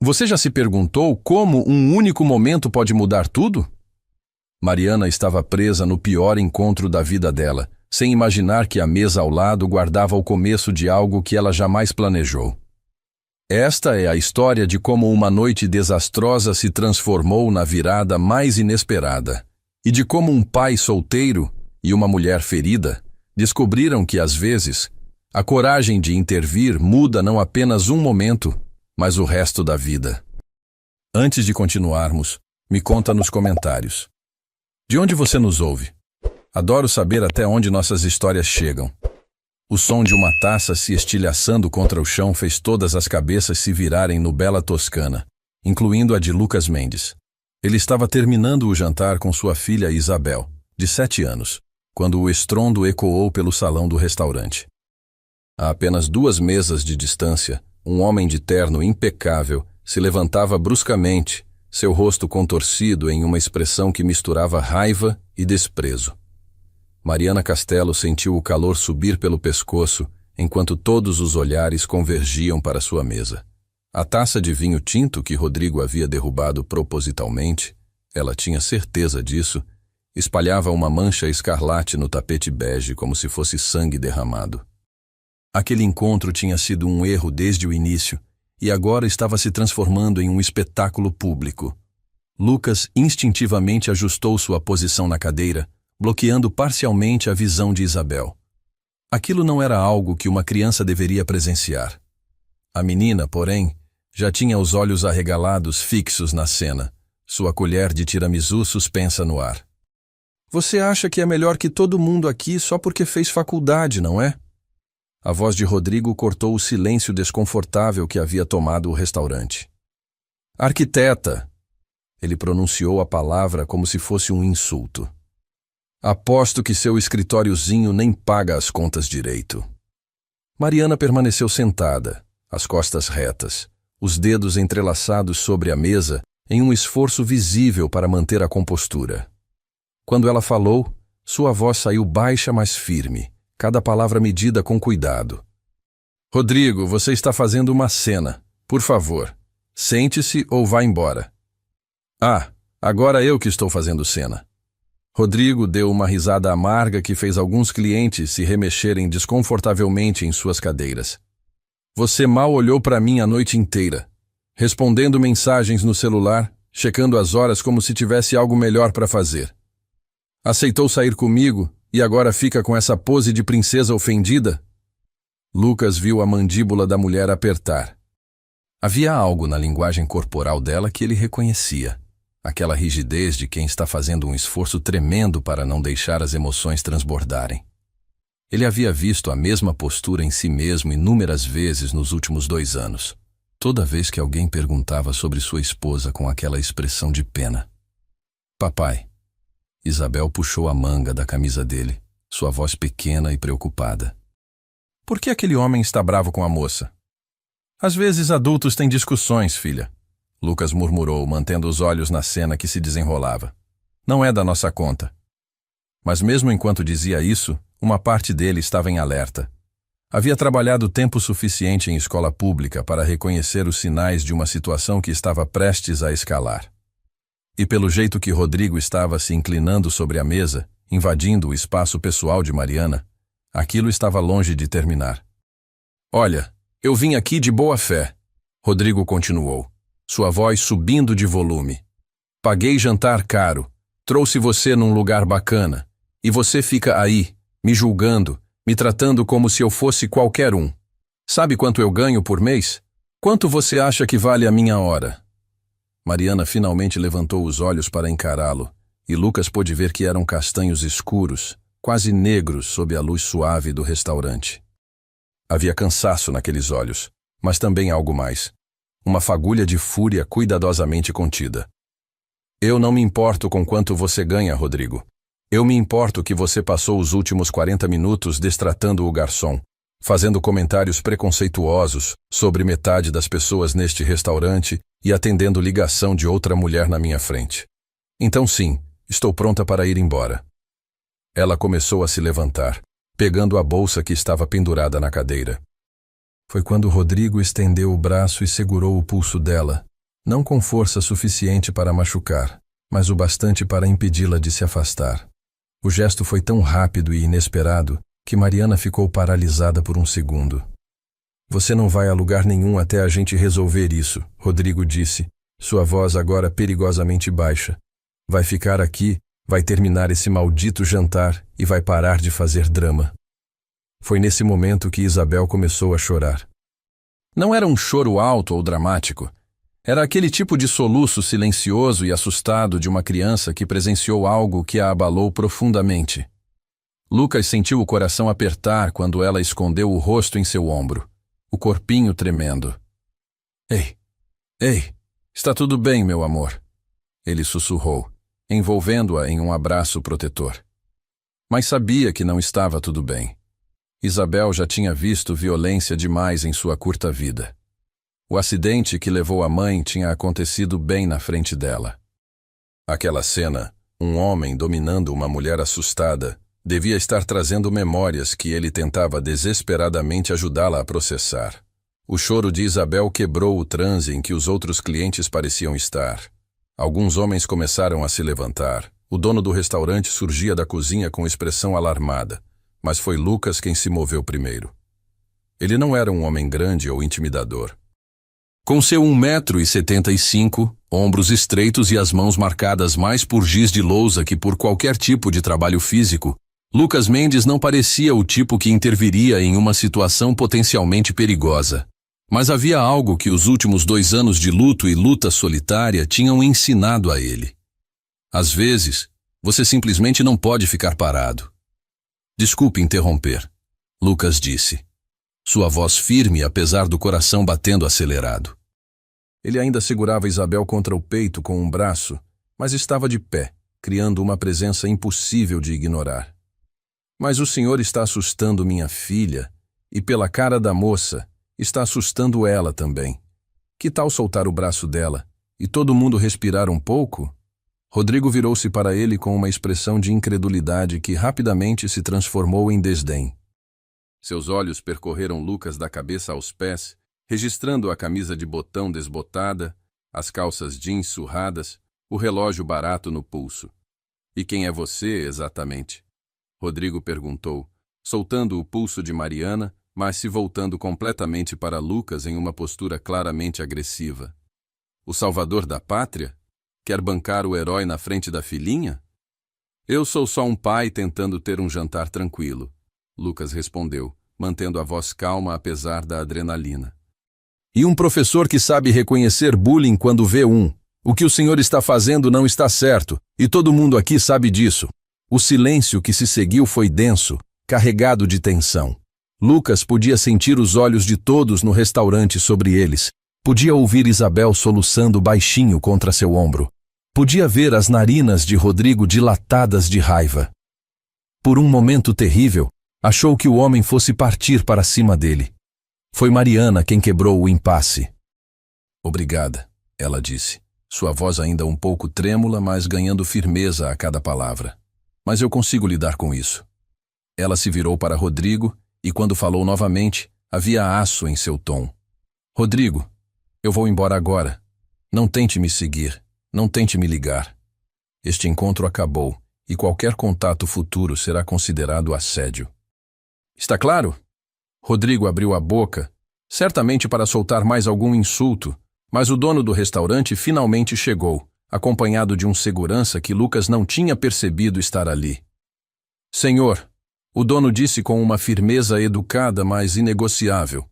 Você já se perguntou como um único momento pode mudar tudo? Mariana estava presa no pior encontro da vida dela, sem imaginar que a mesa ao lado guardava o começo de algo que ela jamais planejou. Esta é a história de como uma noite desastrosa se transformou na virada mais inesperada, e de como um pai solteiro e uma mulher ferida descobriram que, às vezes, a coragem de intervir muda não apenas um momento, mas o resto da vida. Antes de continuarmos, me conta nos comentários. De onde você nos ouve? Adoro saber até onde nossas histórias chegam. O som de uma taça se estilhaçando contra o chão fez todas as cabeças se virarem no Bela Toscana, incluindo a de Lucas Mendes. Ele estava terminando o jantar com sua filha Isabel, de 7 anos, quando o estrondo ecoou pelo salão do restaurante. A apenas 2 mesas de distância, um homem de terno impecável se levantava bruscamente, seu rosto contorcido em uma expressão que misturava raiva e desprezo. Mariana Castelo sentiu o calor subir pelo pescoço enquanto todos os olhares convergiam para sua mesa. A taça de vinho tinto que Rodrigo havia derrubado propositalmente, ela tinha certeza disso, espalhava uma mancha escarlate no tapete bege como se fosse sangue derramado. Aquele encontro tinha sido um erro desde o início e agora estava se transformando em um espetáculo público. Lucas instintivamente ajustou sua posição na cadeira, bloqueando parcialmente a visão de Isabel. Aquilo não era algo que uma criança deveria presenciar. A menina, porém, já tinha os olhos arregalados fixos na cena, sua colher de tiramisu suspensa no ar. Você acha que é melhor que todo mundo aqui só porque fez faculdade, não é? A voz de Rodrigo cortou o silêncio desconfortável que havia tomado o restaurante. Arquiteta! Ele pronunciou a palavra como se fosse um insulto. Aposto que seu escritóriozinho nem paga as contas direito. Mariana permaneceu sentada, as costas retas, os dedos entrelaçados sobre a mesa em um esforço visível para manter a compostura. Quando ela falou, sua voz saiu baixa, mas firme, cada palavra medida com cuidado. Rodrigo, você está fazendo uma cena. Por favor, sente-se ou vá embora. Ah, agora eu que estou fazendo cena. Rodrigo deu uma risada amarga que fez alguns clientes se remexerem desconfortavelmente em suas cadeiras. Você mal olhou para mim a noite inteira, respondendo mensagens no celular, checando as horas como se tivesse algo melhor para fazer. Aceitou sair comigo e agora fica com essa pose de princesa ofendida? Lucas viu a mandíbula da mulher apertar. Havia algo na linguagem corporal dela que ele reconhecia. Aquela rigidez de quem está fazendo um esforço tremendo para não deixar as emoções transbordarem. Ele havia visto a mesma postura em si mesmo inúmeras vezes nos últimos 2 anos, toda vez que alguém perguntava sobre sua esposa com aquela expressão de pena. Papai. Isabel puxou a manga da camisa dele, sua voz pequena e preocupada. Por que aquele homem está bravo com a moça? Às vezes adultos têm discussões, filha. Lucas murmurou, mantendo os olhos na cena que se desenrolava. Não é da nossa conta. Mas mesmo enquanto dizia isso, uma parte dele estava em alerta. Havia trabalhado tempo suficiente em escola pública para reconhecer os sinais de uma situação que estava prestes a escalar. E pelo jeito que Rodrigo estava se inclinando sobre a mesa, invadindo o espaço pessoal de Mariana, aquilo estava longe de terminar. Olha, eu vim aqui de boa fé, Rodrigo continuou, sua voz subindo de volume. Paguei jantar caro, trouxe você num lugar bacana, e você fica aí, me julgando, me tratando como se eu fosse qualquer um. Sabe quanto eu ganho por mês? Quanto você acha que vale a minha hora? Mariana finalmente levantou os olhos para encará-lo, e Lucas pôde ver que eram castanhos escuros, quase negros sob a luz suave do restaurante. Havia cansaço naqueles olhos, mas também algo mais. Uma fagulha de fúria cuidadosamente contida. Eu não me importo com quanto você ganha, Rodrigo. Eu me importo que você passou os últimos 40 minutos destratando o garçom, fazendo comentários preconceituosos sobre metade das pessoas neste restaurante e atendendo ligação de outra mulher na minha frente. Então sim, estou pronta para ir embora. Ela começou a se levantar, pegando a bolsa que estava pendurada na cadeira. Foi quando Rodrigo estendeu o braço e segurou o pulso dela, não com força suficiente para machucar, mas o bastante para impedi-la de se afastar. O gesto foi tão rápido e inesperado que Mariana ficou paralisada por um segundo. Você não vai a lugar nenhum até a gente resolver isso, Rodrigo disse, sua voz agora perigosamente baixa. Vai ficar aqui, vai terminar esse maldito jantar e vai parar de fazer drama. Foi nesse momento que Isabel começou a chorar. Não era um choro alto ou dramático. Era aquele tipo de soluço silencioso e assustado de uma criança que presenciou algo que a abalou profundamente. Lucas sentiu o coração apertar quando ela escondeu o rosto em seu ombro, o corpinho tremendo. Ei, está tudo bem, meu amor, ele sussurrou, envolvendo-a em um abraço protetor. Mas sabia que não estava tudo bem. Isabel já tinha visto violência demais em sua curta vida. O acidente que levou a mãe tinha acontecido bem na frente dela. Aquela cena, um homem dominando uma mulher assustada, devia estar trazendo memórias que ele tentava desesperadamente ajudá-la a processar. O choro de Isabel quebrou o transe em que os outros clientes pareciam estar. Alguns homens começaram a se levantar. O dono do restaurante surgia da cozinha com expressão alarmada, mas foi Lucas quem se moveu primeiro. Ele não era um homem grande ou intimidador. Com seu 1,75 m, ombros estreitos e as mãos marcadas mais por giz de lousa que por qualquer tipo de trabalho físico, Lucas Mendes não parecia o tipo que interviria em uma situação potencialmente perigosa. Mas havia algo que os últimos 2 anos de luto e luta solitária tinham ensinado a ele. Às vezes, você simplesmente não pode ficar parado. Desculpe interromper, Lucas disse. Sua voz firme apesar do coração batendo acelerado. Ele ainda segurava Isabel contra o peito com um braço, mas estava de pé, criando uma presença impossível de ignorar. Mas o senhor está assustando minha filha, e pela cara da moça, está assustando ela também. Que tal soltar o braço dela, e todo mundo respirar um pouco? Rodrigo virou-se para ele com uma expressão de incredulidade que rapidamente se transformou em desdém. Seus olhos percorreram Lucas da cabeça aos pés, registrando a camisa de botão desbotada, as calças jeans surradas, o relógio barato no pulso. E quem é você, exatamente? Rodrigo perguntou, soltando o pulso de Mariana, mas se voltando completamente para Lucas em uma postura claramente agressiva. O salvador da pátria? Quer bancar o herói na frente da filhinha? Eu sou só um pai tentando ter um jantar tranquilo, Lucas respondeu, mantendo a voz calma apesar da adrenalina. E um professor que sabe reconhecer bullying quando vê um. O que o senhor está fazendo não está certo, e todo mundo aqui sabe disso. O silêncio que se seguiu foi denso, carregado de tensão. Lucas podia sentir os olhos de todos no restaurante sobre eles. Podia ouvir Isabel soluçando baixinho contra seu ombro. Podia ver as narinas de Rodrigo dilatadas de raiva. Por um momento terrível, achou que o homem fosse partir para cima dele. Foi Mariana quem quebrou o impasse. Obrigada, ela disse, sua voz ainda um pouco trêmula, mas ganhando firmeza a cada palavra. Mas eu consigo lidar com isso. Ela se virou para Rodrigo e quando falou novamente, havia aço em seu tom. Rodrigo, eu vou embora agora. Não tente me seguir, não tente me ligar. Este encontro acabou e qualquer contato futuro será considerado assédio. Está claro? Rodrigo abriu a boca, certamente para soltar mais algum insulto, mas o dono do restaurante finalmente chegou, acompanhado de um segurança que Lucas não tinha percebido estar ali. Senhor, o dono disse com uma firmeza educada, mas inegociável.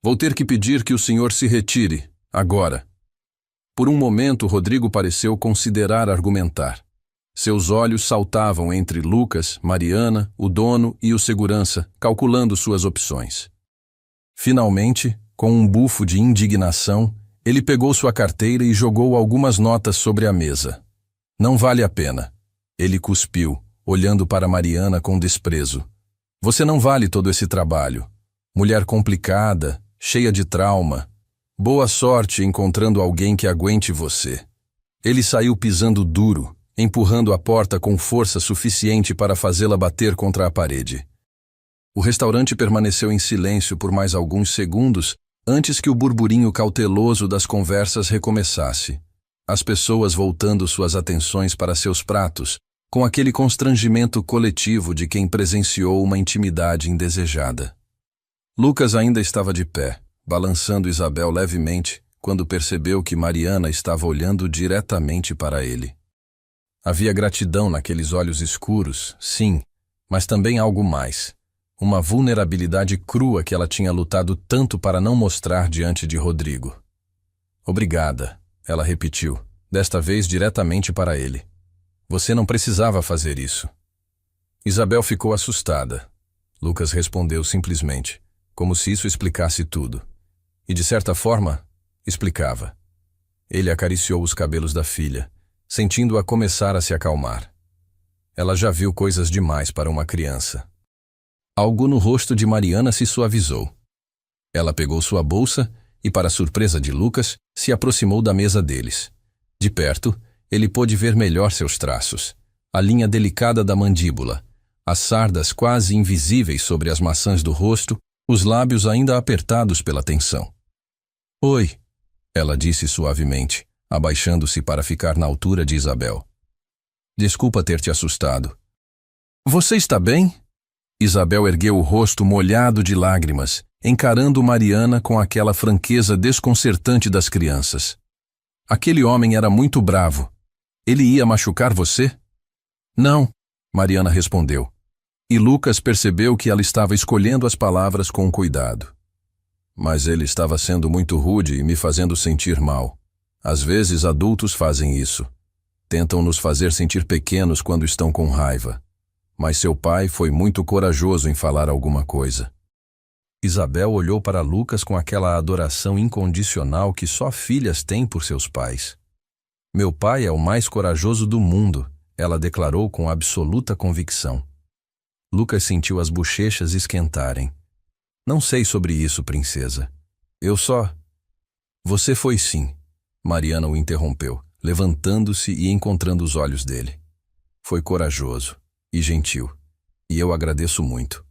Vou ter que pedir que o senhor se retire, agora. Por um momento, Rodrigo pareceu considerar argumentar. Seus olhos saltavam entre Lucas, Mariana, o dono e o segurança, calculando suas opções. Finalmente, com um bufo de indignação, ele pegou sua carteira e jogou algumas notas sobre a mesa. Não vale a pena. Ele cuspiu, olhando para Mariana com desprezo. Você não vale todo esse trabalho. Mulher complicada, cheia de trauma. Boa sorte encontrando alguém que aguente você. Ele saiu pisando duro, empurrando a porta com força suficiente para fazê-la bater contra a parede. O restaurante permaneceu em silêncio por mais alguns segundos, Antes que o burburinho cauteloso das conversas recomeçasse, as pessoas voltando suas atenções para seus pratos, com aquele constrangimento coletivo de quem presenciou uma intimidade indesejada. Lucas ainda estava de pé, balançando Isabel levemente, quando percebeu que Mariana estava olhando diretamente para ele. Havia gratidão naqueles olhos escuros, sim, mas também algo mais. Uma vulnerabilidade crua que ela tinha lutado tanto para não mostrar diante de Rodrigo. Obrigada, ela repetiu, desta vez diretamente para ele. Você não precisava fazer isso. Isabel ficou assustada. Lucas respondeu simplesmente, como se isso explicasse tudo. E de certa forma, explicava. Ele acariciou os cabelos da filha, sentindo-a começar a se acalmar. Ela já viu coisas demais para uma criança. Algo no rosto de Mariana se suavizou. Ela pegou sua bolsa e, para surpresa de Lucas, se aproximou da mesa deles. De perto, ele pôde ver melhor seus traços, a linha delicada da mandíbula, as sardas quase invisíveis sobre as maçãs do rosto, os lábios ainda apertados pela tensão. Oi, ela disse suavemente, abaixando-se para ficar na altura de Isabel. Desculpa ter te assustado. Você está bem? Isabel ergueu o rosto molhado de lágrimas, encarando Mariana com aquela franqueza desconcertante das crianças. Aquele homem era muito bravo. Ele ia machucar você? Não, Mariana respondeu. E Lucas percebeu que ela estava escolhendo as palavras com cuidado. Mas ele estava sendo muito rude e me fazendo sentir mal. Às vezes adultos fazem isso. Tentam nos fazer sentir pequenos quando estão com raiva. Mas seu pai foi muito corajoso em falar alguma coisa. Isabel olhou para Lucas com aquela adoração incondicional que só filhas têm por seus pais. Meu pai é o mais corajoso do mundo, ela declarou com absoluta convicção. Lucas sentiu as bochechas esquentarem. Não sei sobre isso, princesa. Eu só... Você foi sim, Mariana o interrompeu, levantando-se e encontrando os olhos dele. Foi corajoso e gentil, e eu agradeço muito.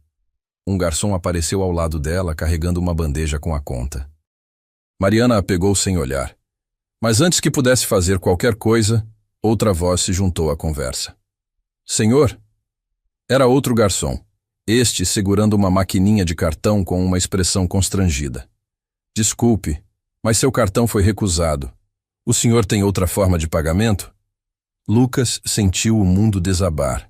Um garçom apareceu ao lado dela, carregando uma bandeja com a conta. Mariana a pegou sem olhar. Mas antes que pudesse fazer qualquer coisa, outra voz se juntou à conversa. Senhor? Era outro garçom, este segurando uma maquininha de cartão com uma expressão constrangida. Desculpe, mas seu cartão foi recusado. O senhor tem outra forma de pagamento? Lucas sentiu o mundo desabar.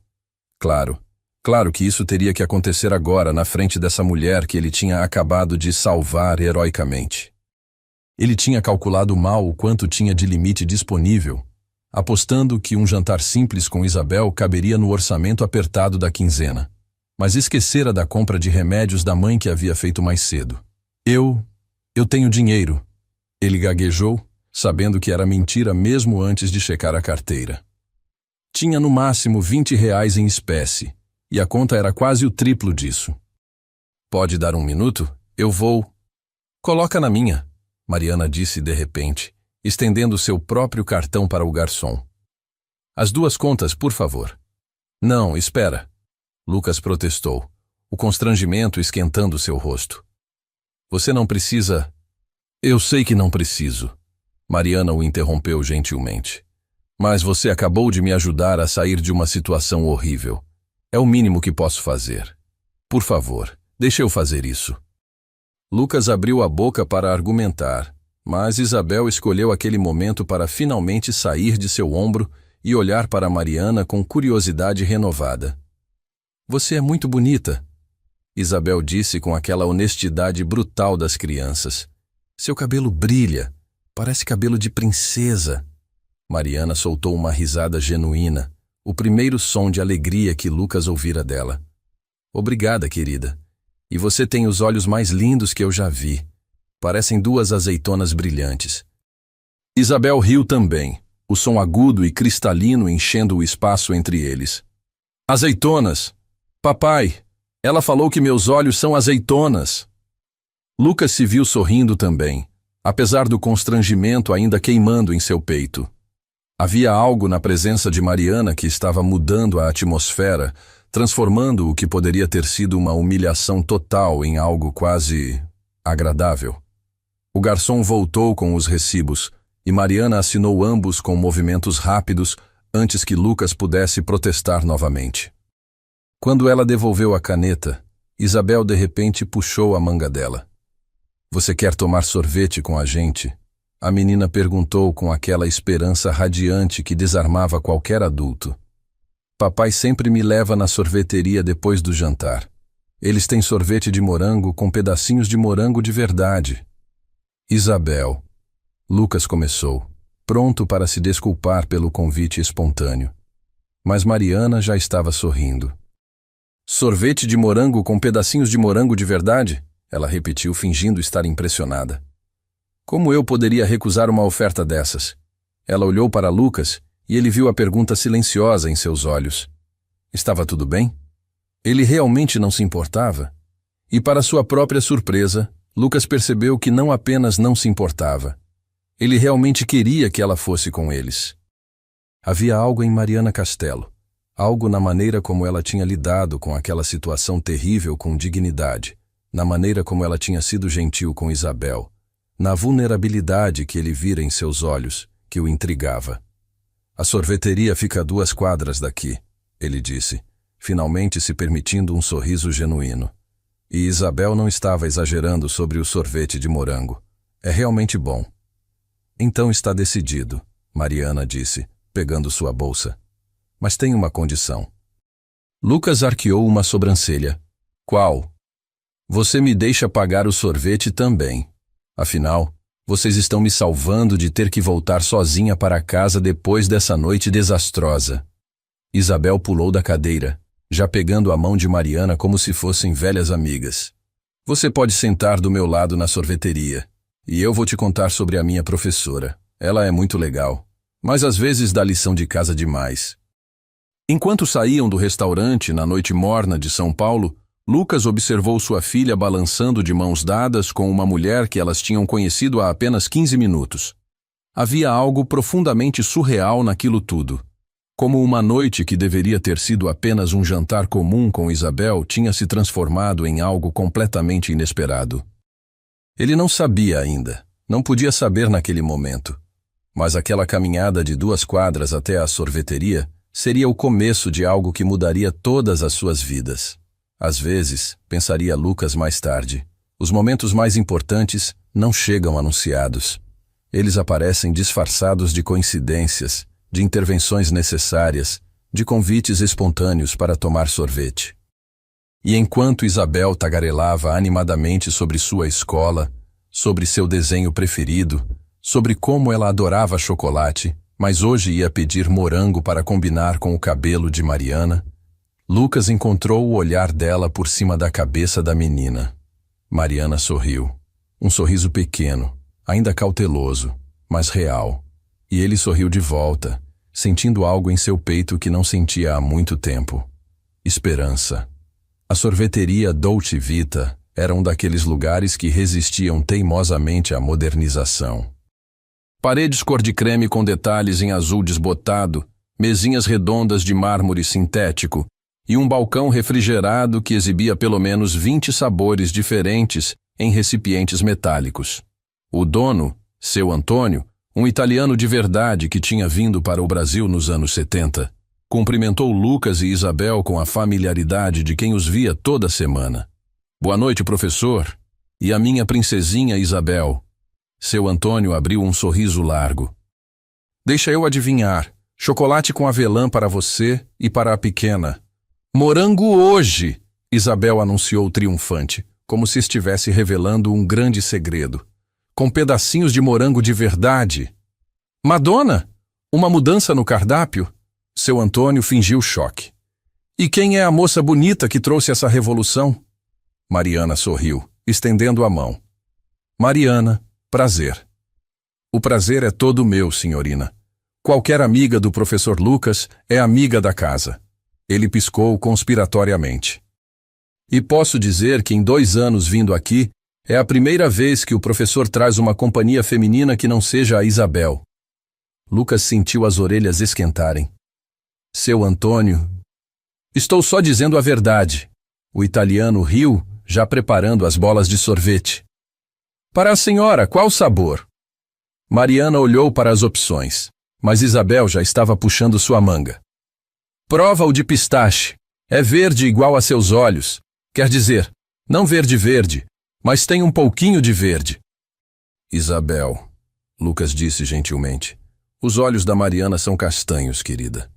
Claro que isso teria que acontecer agora na frente dessa mulher que ele tinha acabado de salvar heroicamente. Ele tinha calculado mal o quanto tinha de limite disponível, apostando que um jantar simples com Isabel caberia no orçamento apertado da quinzena, mas esquecera da compra de remédios da mãe que havia feito mais cedo. Eu tenho dinheiro, ele gaguejou, sabendo que era mentira mesmo antes de checar a carteira. Tinha no máximo R$20 em espécie, e a conta era quase o triplo disso. Pode dar um minuto? Eu vou... Coloca na minha, Mariana disse de repente, estendendo seu próprio cartão para o garçom. As duas contas, por favor. Não, espera. Lucas protestou, o constrangimento esquentando seu rosto. Você não precisa... Eu sei que não preciso. Mariana o interrompeu gentilmente. Mas você acabou de me ajudar a sair de uma situação horrível. É o mínimo que posso fazer. Por favor, deixe eu fazer isso. Lucas abriu a boca para argumentar, mas Isabel escolheu aquele momento para finalmente sair de seu ombro e olhar para Mariana com curiosidade renovada. Você é muito bonita, Isabel disse com aquela honestidade brutal das crianças. Seu cabelo brilha, parece cabelo de princesa. Mariana soltou uma risada genuína, o primeiro som de alegria que Lucas ouvira dela. Obrigada, querida. E você tem os olhos mais lindos que eu já vi. Parecem duas azeitonas brilhantes. Isabel riu também, o som agudo e cristalino enchendo o espaço entre eles. Azeitonas! Papai, ela falou que meus olhos são azeitonas. Lucas se viu sorrindo também, apesar do constrangimento ainda queimando em seu peito. Havia algo na presença de Mariana que estava mudando a atmosfera, transformando o que poderia ter sido uma humilhação total em algo quase agradável. O garçom voltou com os recibos e Mariana assinou ambos com movimentos rápidos antes que Lucas pudesse protestar novamente. Quando ela devolveu a caneta, Isabel de repente puxou a manga dela. "Você quer tomar sorvete com a gente?" A menina perguntou com aquela esperança radiante que desarmava qualquer adulto. "Papai sempre me leva na sorveteria depois do jantar. Eles têm sorvete de morango com pedacinhos de morango de verdade." "Isabel." Lucas começou, pronto para se desculpar pelo convite espontâneo. Mas Mariana já estava sorrindo. "Sorvete de morango com pedacinhos de morango de verdade?" Ela repetiu, fingindo estar impressionada. "Como eu poderia recusar uma oferta dessas?" Ela olhou para Lucas e ele viu a pergunta silenciosa em seus olhos. Estava tudo bem? Ele realmente não se importava? E para sua própria surpresa, Lucas percebeu que não apenas não se importava. Ele realmente queria que ela fosse com eles. Havia algo em Mariana Castelo, algo na maneira como ela tinha lidado com aquela situação terrível com dignidade, na maneira como ela tinha sido gentil com Isabel, na vulnerabilidade que ele vira em seus olhos, que o intrigava. "A sorveteria fica a 2 quadras daqui", ele disse, finalmente se permitindo um sorriso genuíno. E Isabel não estava exagerando sobre o sorvete de morango. "É realmente bom." "Então está decidido", Mariana disse, pegando sua bolsa. "Mas tem uma condição." Lucas arqueou uma sobrancelha. "Qual?" "Você me deixa pagar o sorvete também. Afinal, vocês estão me salvando de ter que voltar sozinha para casa depois dessa noite desastrosa." Isabel pulou da cadeira, já pegando a mão de Mariana como se fossem velhas amigas. "Você pode sentar do meu lado na sorveteria, e eu vou te contar sobre a minha professora. Ela é muito legal, mas às vezes dá lição de casa demais." Enquanto saíam do restaurante na noite morna de São Paulo, Lucas observou sua filha balançando de mãos dadas com uma mulher que elas tinham conhecido há apenas 15 minutos. Havia algo profundamente surreal naquilo tudo. Como uma noite que deveria ter sido apenas um jantar comum com Isabel tinha se transformado em algo completamente inesperado. Ele não sabia ainda, não podia saber naquele momento. Mas aquela caminhada de 2 quadras até a sorveteria seria o começo de algo que mudaria todas as suas vidas. Às vezes, pensaria Lucas mais tarde, os momentos mais importantes não chegam anunciados. Eles aparecem disfarçados de coincidências, de intervenções necessárias, de convites espontâneos para tomar sorvete. E enquanto Isabel tagarelava animadamente sobre sua escola, sobre seu desenho preferido, sobre como ela adorava chocolate, mas hoje ia pedir morango para combinar com o cabelo de Mariana, Lucas encontrou o olhar dela por cima da cabeça da menina. Mariana sorriu. Um sorriso pequeno, ainda cauteloso, mas real. E ele sorriu de volta, sentindo algo em seu peito que não sentia há muito tempo. Esperança. A sorveteria Dolce Vita era um daqueles lugares que resistiam teimosamente à modernização. Paredes cor de creme com detalhes em azul desbotado, mesinhas redondas de mármore sintético, e um balcão refrigerado que exibia pelo menos 20 sabores diferentes em recipientes metálicos. O dono, seu Antônio, um italiano de verdade que tinha vindo para o Brasil nos anos 70, cumprimentou Lucas e Isabel com a familiaridade de quem os via toda semana. "Boa noite, professor. E a minha princesinha Isabel." Seu Antônio abriu um sorriso largo. "Deixa eu adivinhar. Chocolate com avelã para você e para a pequena." "Morango hoje!" Isabel anunciou triunfante, como se estivesse revelando um grande segredo. "Com pedacinhos de morango de verdade." "Madonna! Uma mudança no cardápio?" Seu Antônio fingiu choque. "E quem é a moça bonita que trouxe essa revolução?" Mariana sorriu, estendendo a mão. "Mariana, prazer." "O prazer é todo meu, senhorina. Qualquer amiga do professor Lucas é amiga da casa." Ele piscou conspiratoriamente. "E posso dizer que em 2 anos vindo aqui, é a primeira vez que o professor traz uma companhia feminina que não seja a Isabel." Lucas sentiu as orelhas esquentarem. "Seu Antônio..." "Estou só dizendo a verdade." O italiano riu, já preparando as bolas de sorvete. Para a senhora, qual sabor? Mariana olhou para as opções, mas Isabel já estava puxando sua manga. Prova o de pistache. É verde igual a seus olhos. Quer dizer, não verde, mas tem um pouquinho de verde. Isabel, Lucas disse gentilmente, os olhos da Mariana são castanhos, querida.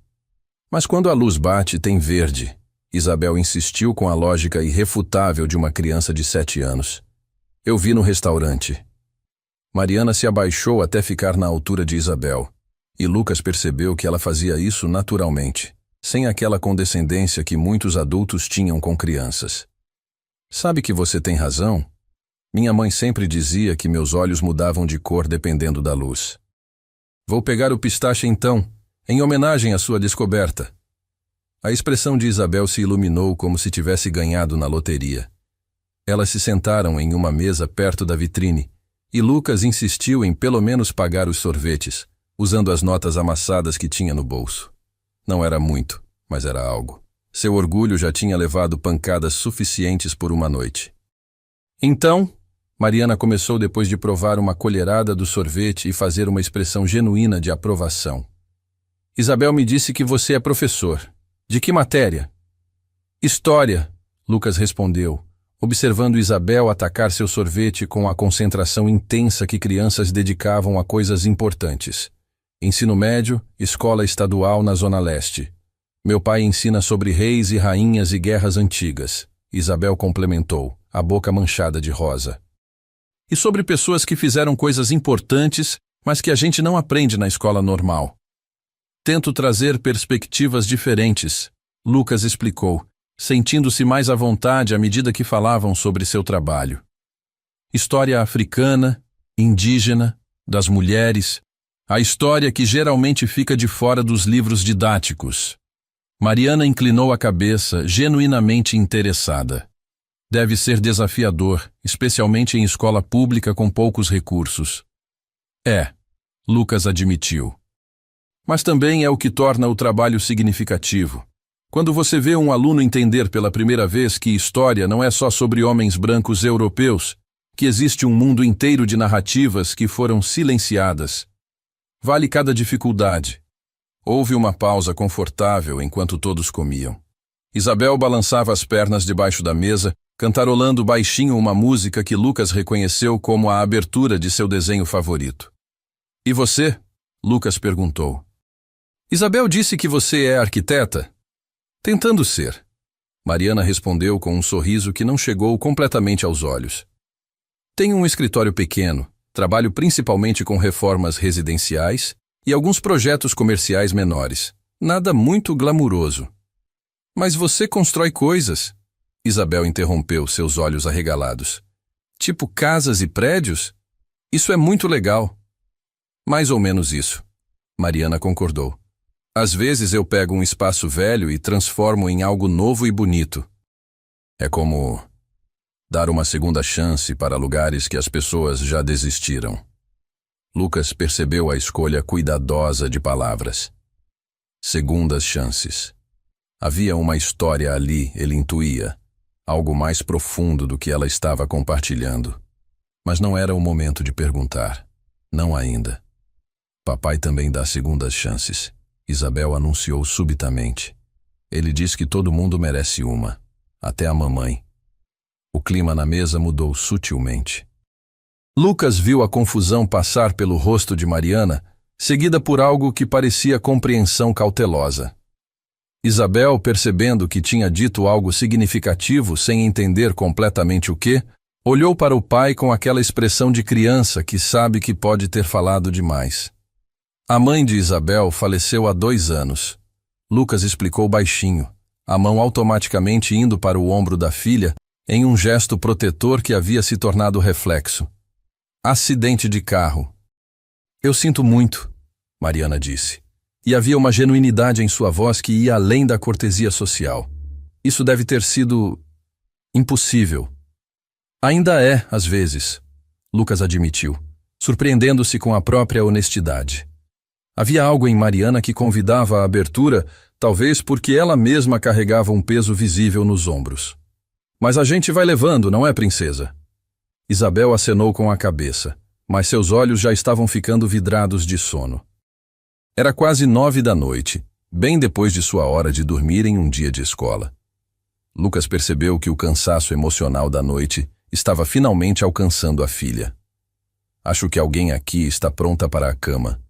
Mas quando a luz bate, tem verde. Isabel insistiu com a lógica irrefutável de uma criança de 7 anos. Eu vi no restaurante. Mariana se abaixou até ficar na altura de Isabel, e Lucas percebeu que ela fazia isso naturalmente, sem aquela condescendência que muitos adultos tinham com crianças. Sabe que você tem razão? Minha mãe sempre dizia que meus olhos mudavam de cor dependendo da luz. Vou pegar o pistache então, em homenagem à sua descoberta. A expressão de Isabel se iluminou como se tivesse ganhado na loteria. Elas se sentaram em uma mesa perto da vitrine, e Lucas insistiu em pelo menos pagar os sorvetes, usando as notas amassadas que tinha no bolso. Não era muito, mas era algo. Seu orgulho já tinha levado pancadas suficientes por uma noite. Então, Mariana começou depois de provar uma colherada do sorvete e fazer uma expressão genuína de aprovação. Isabel me disse que você é professor. De que matéria? História, Lucas respondeu, observando Isabel atacar seu sorvete com a concentração intensa que crianças dedicavam a coisas importantes. Ensino médio, escola estadual na Zona Leste. Meu pai ensina sobre reis e rainhas e guerras antigas. Isabel complementou, a boca manchada de rosa. E sobre pessoas que fizeram coisas importantes, mas que a gente não aprende na escola normal. Tento trazer perspectivas diferentes, Lucas explicou, sentindo-se mais à vontade à medida que falavam sobre seu trabalho. História africana, indígena, das mulheres, a história que geralmente fica de fora dos livros didáticos. Mariana inclinou a cabeça, genuinamente interessada. Deve ser desafiador, especialmente em escola pública com poucos recursos. É, Lucas admitiu. Mas também é o que torna o trabalho significativo. Quando você vê um aluno entender pela primeira vez que história não é só sobre homens brancos europeus, que existe um mundo inteiro de narrativas que foram silenciadas. Vale cada dificuldade. Houve uma pausa confortável enquanto todos comiam. Isabel balançava as pernas debaixo da mesa, cantarolando baixinho uma música que Lucas reconheceu como a abertura de seu desenho favorito. E você? Lucas perguntou. Isabel disse que você é arquiteta? Tentando ser. Mariana respondeu com um sorriso que não chegou completamente aos olhos. Tenho um escritório pequeno, trabalho principalmente com reformas residenciais e alguns projetos comerciais menores. Nada muito glamuroso. Mas você constrói coisas. Isabel interrompeu, seus olhos arregalados. Tipo casas e prédios? Isso é muito legal. Mais ou menos isso. Mariana concordou. Às vezes eu pego um espaço velho e transformo em algo novo e bonito. É como dar uma segunda chance para lugares que as pessoas já desistiram. Lucas percebeu a escolha cuidadosa de palavras. Segundas chances. Havia uma história ali, ele intuía. Algo mais profundo do que ela estava compartilhando. Mas não era o momento de perguntar. Não ainda. Papai também dá segundas chances, Isabel anunciou subitamente. Ele diz que todo mundo merece uma, até a mamãe. O clima na mesa mudou sutilmente. Lucas viu a confusão passar pelo rosto de Mariana, seguida por algo que parecia compreensão cautelosa. Isabel, percebendo que tinha dito algo significativo sem entender completamente o que, olhou para o pai com aquela expressão de criança que sabe que pode ter falado demais. A mãe de Isabel faleceu há 2 anos. Lucas explicou baixinho, a mão automaticamente indo para o ombro da filha em um gesto protetor que havia se tornado reflexo. Acidente de carro. Eu sinto muito, Mariana disse. E havia uma genuinidade em sua voz que ia além da cortesia social. Isso deve ter sido impossível. Ainda é, às vezes, Lucas admitiu, surpreendendo-se com a própria honestidade. Havia algo em Mariana que convidava à abertura, talvez porque ela mesma carregava um peso visível nos ombros. Mas a gente vai levando, não é, princesa? Isabel acenou com a cabeça, mas seus olhos já estavam ficando vidrados de sono. Era quase 9 da noite, bem depois de sua hora de dormir em um dia de escola. Lucas percebeu que o cansaço emocional da noite estava finalmente alcançando a filha. Acho que alguém aqui está pronta para a cama,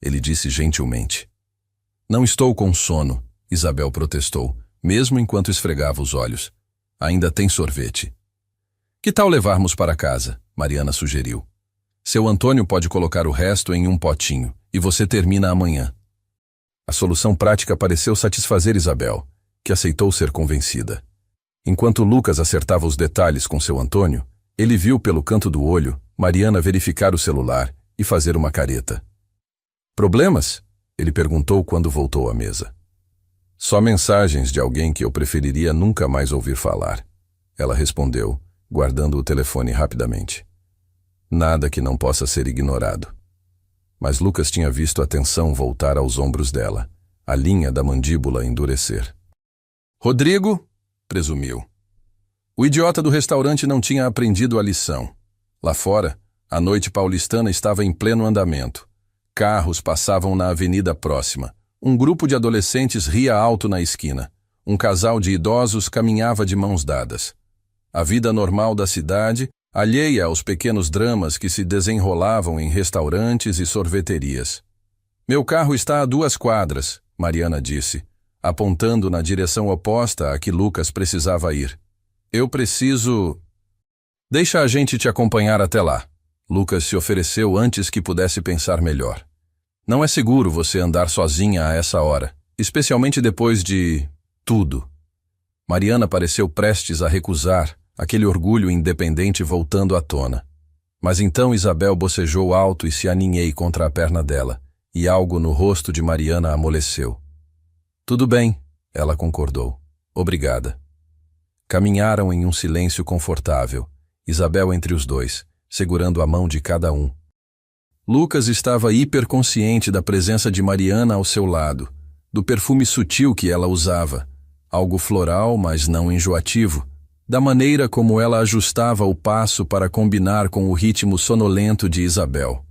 ele disse gentilmente. Não estou com sono, Isabel protestou, mesmo enquanto esfregava os olhos. Ainda tem sorvete. Que tal levarmos para casa? Mariana sugeriu. Seu Antônio pode colocar o resto em um potinho, e você termina amanhã. A solução prática pareceu satisfazer Isabel, que aceitou ser convencida. Enquanto Lucas acertava os detalhes com seu Antônio, ele viu pelo canto do olho Mariana verificar o celular e fazer uma careta. Problemas? Ele perguntou quando voltou à mesa. Só mensagens de alguém que eu preferiria nunca mais ouvir falar. Ela respondeu, guardando o telefone rapidamente. Nada que não possa ser ignorado. Mas Lucas tinha visto a tensão voltar aos ombros dela, a linha da mandíbula endurecer. Rodrigo, presumiu. O idiota do restaurante não tinha aprendido a lição. Lá fora, a noite paulistana estava em pleno andamento. Carros passavam na avenida próxima. Um grupo de adolescentes ria alto na esquina. Um casal de idosos caminhava de mãos dadas. A vida normal da cidade, alheia aos pequenos dramas que se desenrolavam em restaurantes e sorveterias. Meu carro está a 2 quadras, Mariana disse, apontando na direção oposta a que Lucas precisava ir. Eu preciso... Deixa a gente te acompanhar até lá. Lucas se ofereceu antes que pudesse pensar melhor. Não é seguro você andar sozinha a essa hora, especialmente depois de... tudo. Mariana pareceu prestes a recusar, aquele orgulho independente voltando à tona. Mas então Isabel bocejou alto e se aninhei contra a perna dela, e algo no rosto de Mariana amoleceu. Tudo bem, ela concordou. Obrigada. Caminharam em um silêncio confortável, Isabel entre os dois, segurando a mão de cada um. Lucas estava hiperconsciente da presença de Mariana ao seu lado, do perfume sutil que ela usava, algo floral, mas não enjoativo, da maneira como ela ajustava o passo para combinar com o ritmo sonolento de Isabel.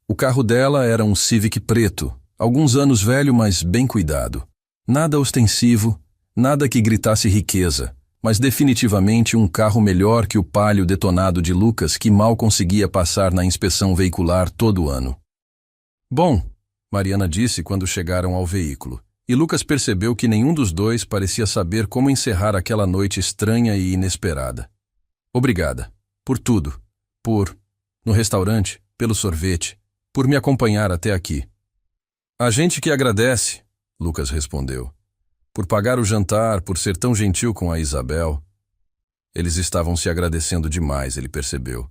O carro dela era um Civic preto, alguns anos velho, mas bem cuidado. Nada ostensivo, nada que gritasse riqueza, mas definitivamente um carro melhor que o Palio detonado de Lucas, que mal conseguia passar na inspeção veicular todo ano. Bom, Mariana disse quando chegaram ao veículo, e Lucas percebeu que nenhum dos dois parecia saber como encerrar aquela noite estranha e inesperada. Obrigada. Por tudo. No restaurante, pelo sorvete, por me acompanhar até aqui. A gente que agradece, Lucas respondeu. Por pagar o jantar, por ser tão gentil com a Isabel. Eles estavam se agradecendo demais, ele percebeu.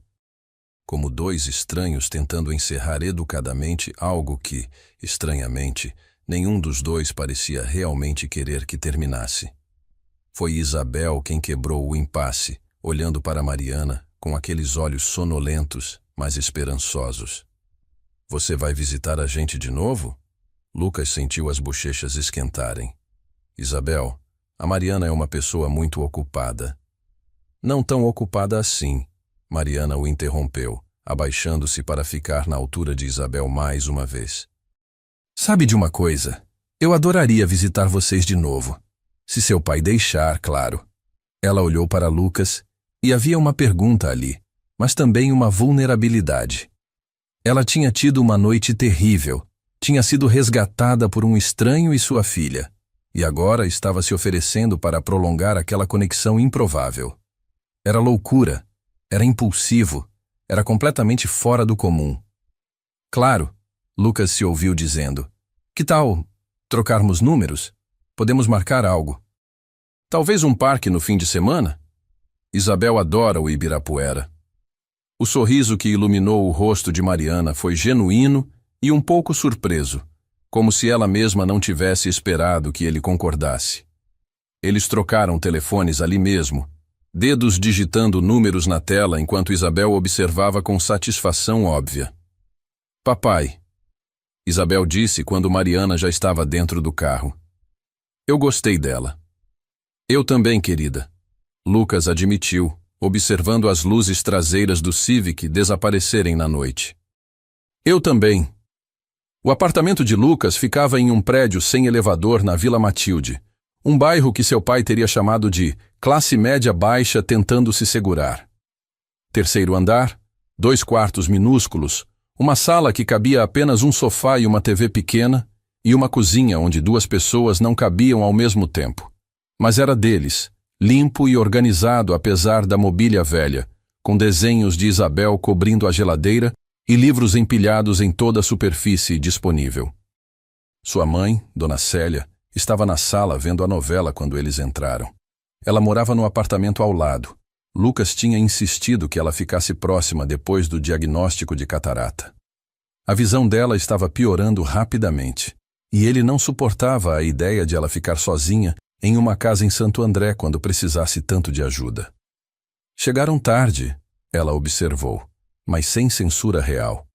Como dois estranhos tentando encerrar educadamente algo que, estranhamente, nenhum dos dois parecia realmente querer que terminasse. Foi Isabel quem quebrou o impasse, olhando para Mariana com aqueles olhos sonolentos, mas esperançosos. Você vai visitar a gente de novo? Lucas sentiu as bochechas esquentarem. Isabel, a Mariana é uma pessoa muito ocupada. Não tão ocupada assim, Mariana o interrompeu, abaixando-se para ficar na altura de Isabel mais uma vez. Sabe de uma coisa? Eu adoraria visitar vocês de novo. Se seu pai deixar, claro. Ela olhou para Lucas e havia uma pergunta ali, mas também uma vulnerabilidade. Ela tinha tido uma noite terrível, tinha sido resgatada por um estranho e sua filha, e agora estava se oferecendo para prolongar aquela conexão improvável. Era loucura, era impulsivo, era completamente fora do comum. Claro, Lucas se ouviu dizendo, que tal trocarmos números? Podemos marcar algo. Talvez um parque no fim de semana? Isabel adora o Ibirapuera. O sorriso que iluminou o rosto de Mariana foi genuíno e um pouco surpreso, como se ela mesma não tivesse esperado que ele concordasse. Eles trocaram telefones ali mesmo, dedos digitando números na tela enquanto Isabel observava com satisfação óbvia. Papai, Isabel disse quando Mariana já estava dentro do carro. Eu gostei dela. Eu também, querida. Lucas admitiu, observando as luzes traseiras do Civic desaparecerem na noite. Eu também. O apartamento de Lucas ficava em um prédio sem elevador na Vila Matilde, um bairro que seu pai teria chamado de classe média baixa tentando se segurar. Terceiro andar, 2 quartos minúsculos, uma sala que cabia apenas um sofá e uma TV pequena, e uma cozinha onde 2 pessoas não cabiam ao mesmo tempo. Mas era deles, limpo e organizado apesar da mobília velha, com desenhos de Isabel cobrindo a geladeira e livros empilhados em toda a superfície disponível. Sua mãe, Dona Célia, estava na sala vendo a novela quando eles entraram. Ela morava no apartamento ao lado. Lucas tinha insistido que ela ficasse próxima depois do diagnóstico de catarata. A visão dela estava piorando rapidamente, e ele não suportava a ideia de ela ficar sozinha em uma casa em Santo André quando precisasse tanto de ajuda. Chegaram tarde, ela observou, mas sem censura real.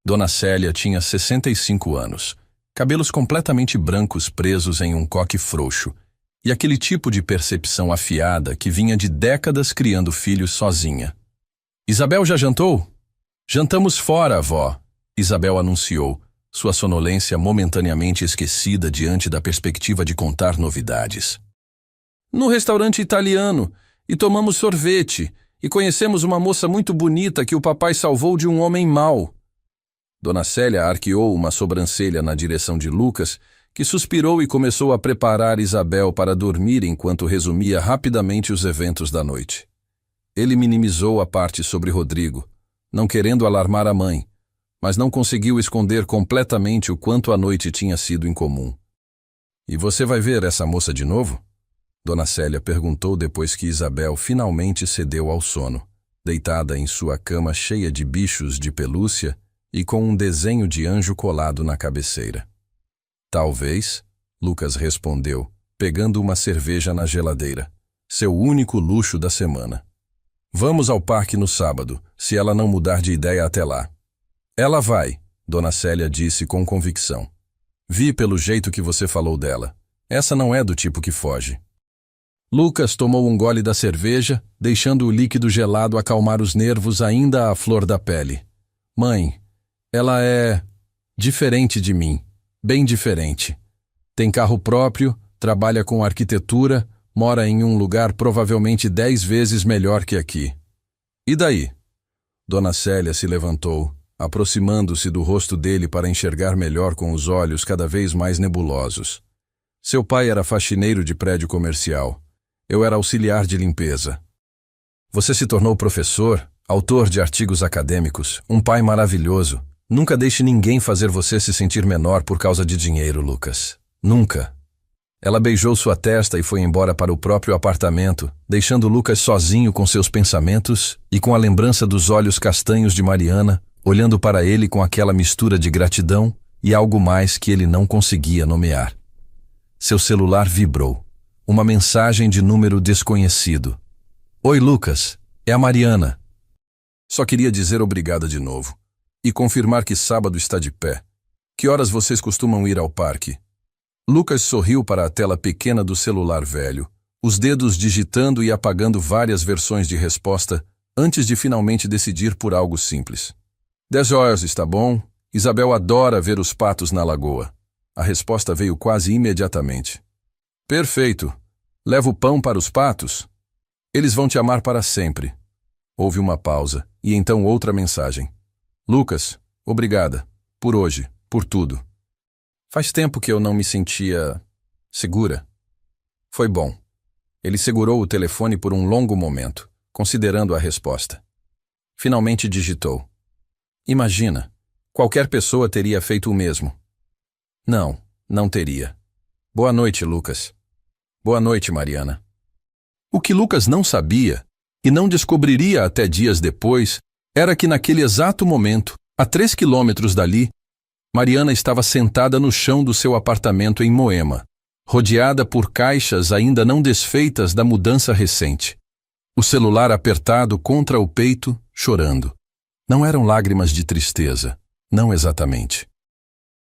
Dona Célia tinha 65 anos, cabelos completamente brancos presos em um coque frouxo, e aquele tipo de percepção afiada que vinha de décadas criando filhos sozinha. Isabel já jantou? Jantamos fora, avó, Isabel anunciou, sua sonolência momentaneamente esquecida diante da perspectiva de contar novidades. No restaurante italiano, e tomamos sorvete, e conhecemos uma moça muito bonita que o papai salvou de um homem mau. Dona Célia arqueou uma sobrancelha na direção de Lucas, que suspirou e começou a preparar Isabel para dormir enquanto resumia rapidamente os eventos da noite. Ele minimizou a parte sobre Rodrigo, não querendo alarmar a mãe, mas não conseguiu esconder completamente o quanto a noite tinha sido incomum. E você vai ver essa moça de novo? Dona Célia perguntou depois que Isabel finalmente cedeu ao sono, deitada em sua cama cheia de bichos de pelúcia e com um desenho de anjo colado na cabeceira. Talvez, Lucas respondeu, pegando uma cerveja na geladeira, seu único luxo da semana. Vamos ao parque no sábado, se ela não mudar de ideia até lá. Ela vai, Dona Célia disse com convicção. Vi pelo jeito que você falou dela. Essa não é do tipo que foge. Lucas tomou um gole da cerveja, deixando o líquido gelado acalmar os nervos ainda à flor da pele. Mãe, ela é diferente de mim, bem diferente. Tem carro próprio, trabalha com arquitetura, mora em um lugar provavelmente 10 vezes melhor que aqui. E daí? Dona Célia se levantou, aproximando-se do rosto dele para enxergar melhor com os olhos cada vez mais nebulosos. Seu pai era faxineiro de prédio comercial. Eu era auxiliar de limpeza. Você se tornou professor, autor de artigos acadêmicos, um pai maravilhoso. Nunca deixe ninguém fazer você se sentir menor por causa de dinheiro, Lucas. Nunca. Ela beijou sua testa e foi embora para o próprio apartamento, deixando Lucas sozinho com seus pensamentos e com a lembrança dos olhos castanhos de Mariana, olhando para ele com aquela mistura de gratidão e algo mais que ele não conseguia nomear. Seu celular vibrou. Uma mensagem de número desconhecido. Oi, Lucas. É a Mariana. Só queria dizer obrigada de novo. E confirmar que sábado está de pé. Que horas vocês costumam ir ao parque? Lucas sorriu para a tela pequena do celular velho, os dedos digitando e apagando várias versões de resposta antes de finalmente decidir por algo simples. 10 horas, está bom? Isabel adora ver os patos na lagoa. A resposta veio quase imediatamente. Perfeito. Leva o pão para os patos? Eles vão te amar para sempre. Houve uma pausa, e então outra mensagem. Lucas, obrigada. Por hoje, por tudo. Faz tempo que eu não me sentia segura. Foi bom. Ele segurou o telefone por um longo momento, considerando a resposta. Finalmente digitou. Imagina, qualquer pessoa teria feito o mesmo. Não, não teria. Boa noite, Lucas. Boa noite, Mariana. O que Lucas não sabia, e não descobriria até dias depois, era que naquele exato momento, a 3 quilômetros dali, Mariana estava sentada no chão do seu apartamento em Moema, rodeada por caixas ainda não desfeitas da mudança recente. O celular apertado contra o peito, chorando. Não eram lágrimas de tristeza, não exatamente.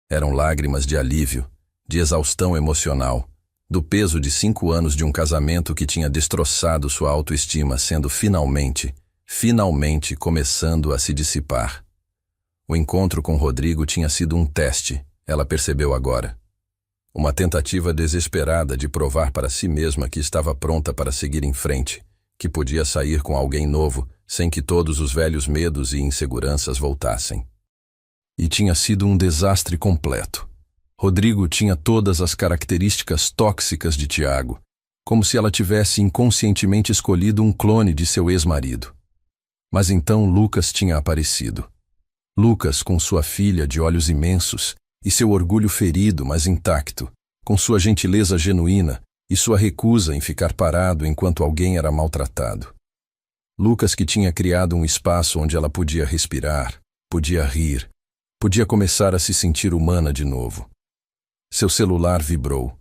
Eram lágrimas de alívio, de exaustão emocional, do peso de 5 anos de um casamento que tinha destroçado sua autoestima, sendo finalmente começando a se dissipar. O encontro com Rodrigo tinha sido um teste, ela percebeu agora. Uma tentativa desesperada de provar para si mesma que estava pronta para seguir em frente, que podia sair com alguém novo, sem que todos os velhos medos e inseguranças voltassem. E tinha sido um desastre completo. Rodrigo tinha todas as características tóxicas de Tiago, como se ela tivesse inconscientemente escolhido um clone de seu ex-marido. Mas então Lucas tinha aparecido. Lucas com sua filha de olhos imensos e seu orgulho ferido, mas intacto, com sua gentileza genuína e sua recusa em ficar parado enquanto alguém era maltratado. Lucas que tinha criado um espaço onde ela podia respirar, podia rir, podia começar a se sentir humana de novo. Seu celular vibrou.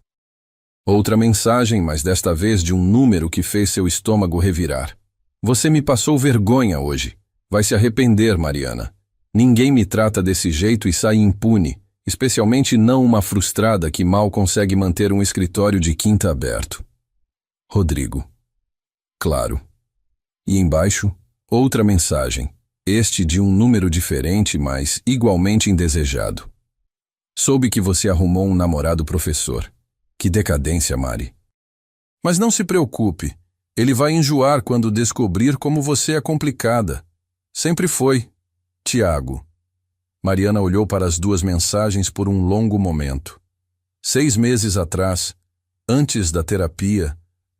Outra mensagem, mas desta vez de um número que fez seu estômago revirar. Você me passou vergonha hoje. Vai se arrepender, Mariana. Ninguém me trata desse jeito e sai impune, especialmente não uma frustrada que mal consegue manter um escritório de quinta aberto. Rodrigo. Claro. E embaixo, outra mensagem, este de um número diferente, mas igualmente indesejado. Soube que você arrumou um namorado professor. Que decadência, Mari. Mas não se preocupe, ele vai enjoar quando descobrir como você é complicada. Sempre foi. Tiago. Mariana olhou para as duas mensagens por um longo momento. 6 meses atrás, antes da terapia,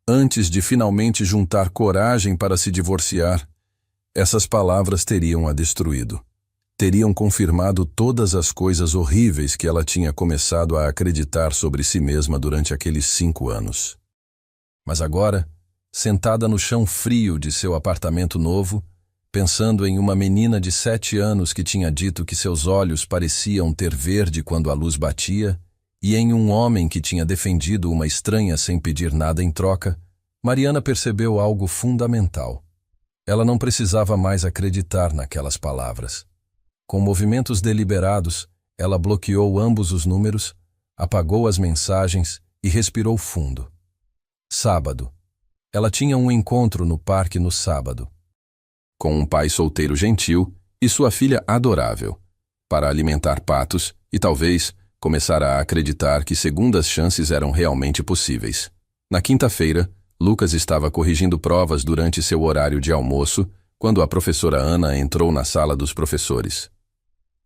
antes de finalmente juntar coragem para se divorciar, essas palavras teriam a destruído. Teriam confirmado todas as coisas horríveis que ela tinha começado a acreditar sobre si mesma durante aqueles 5 anos. Mas agora, sentada no chão frio de seu apartamento novo, pensando em uma menina de 7 anos que tinha dito que seus olhos pareciam ter verde quando a luz batia, e em um homem que tinha defendido uma estranha sem pedir nada em troca, Mariana percebeu algo fundamental. Ela não precisava mais acreditar naquelas palavras. Com movimentos deliberados, ela bloqueou ambos os números, apagou as mensagens e respirou fundo. Sábado. Ela tinha um encontro no parque no sábado, com um pai solteiro gentil e sua filha adorável, para alimentar patos e talvez começar a acreditar que segundas chances eram realmente possíveis. Na quinta-feira, Lucas estava corrigindo provas durante seu horário de almoço, quando a professora Ana entrou na sala dos professores.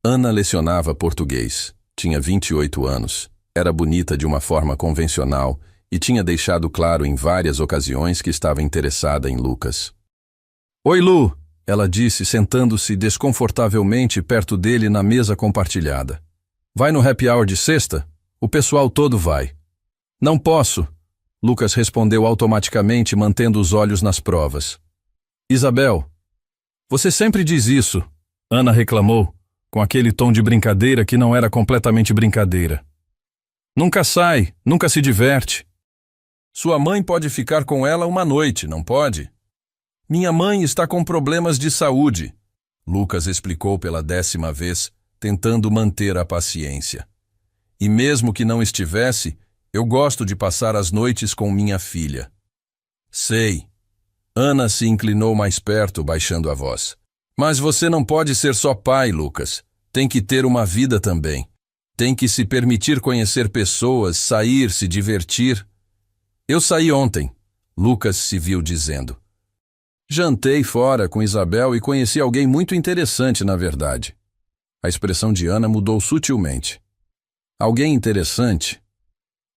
Ana lecionava português, tinha 28 anos, era bonita de uma forma convencional e tinha deixado claro em várias ocasiões que estava interessada em Lucas. Oi, Lu, ela disse, sentando-se desconfortavelmente perto dele na mesa compartilhada. Vai no happy hour de sexta? O pessoal todo vai. Não posso, Lucas respondeu automaticamente, mantendo os olhos nas provas. Isabel, você sempre diz isso, Ana reclamou, com aquele tom de brincadeira que não era completamente brincadeira. Nunca sai, nunca se diverte. Sua mãe pode ficar com ela uma noite, não pode? Minha mãe está com problemas de saúde, Lucas explicou pela 10ª vez, tentando manter a paciência. E mesmo que não estivesse, eu gosto de passar as noites com minha filha. Sei. Ana se inclinou mais perto, baixando a voz. Mas você não pode ser só pai, Lucas. Tem que ter uma vida também. Tem que se permitir conhecer pessoas, sair, se divertir. Eu saí ontem, Lucas se viu dizendo. Jantei fora com Isabel e conheci alguém muito interessante, na verdade. A expressão de Ana mudou sutilmente. Alguém interessante?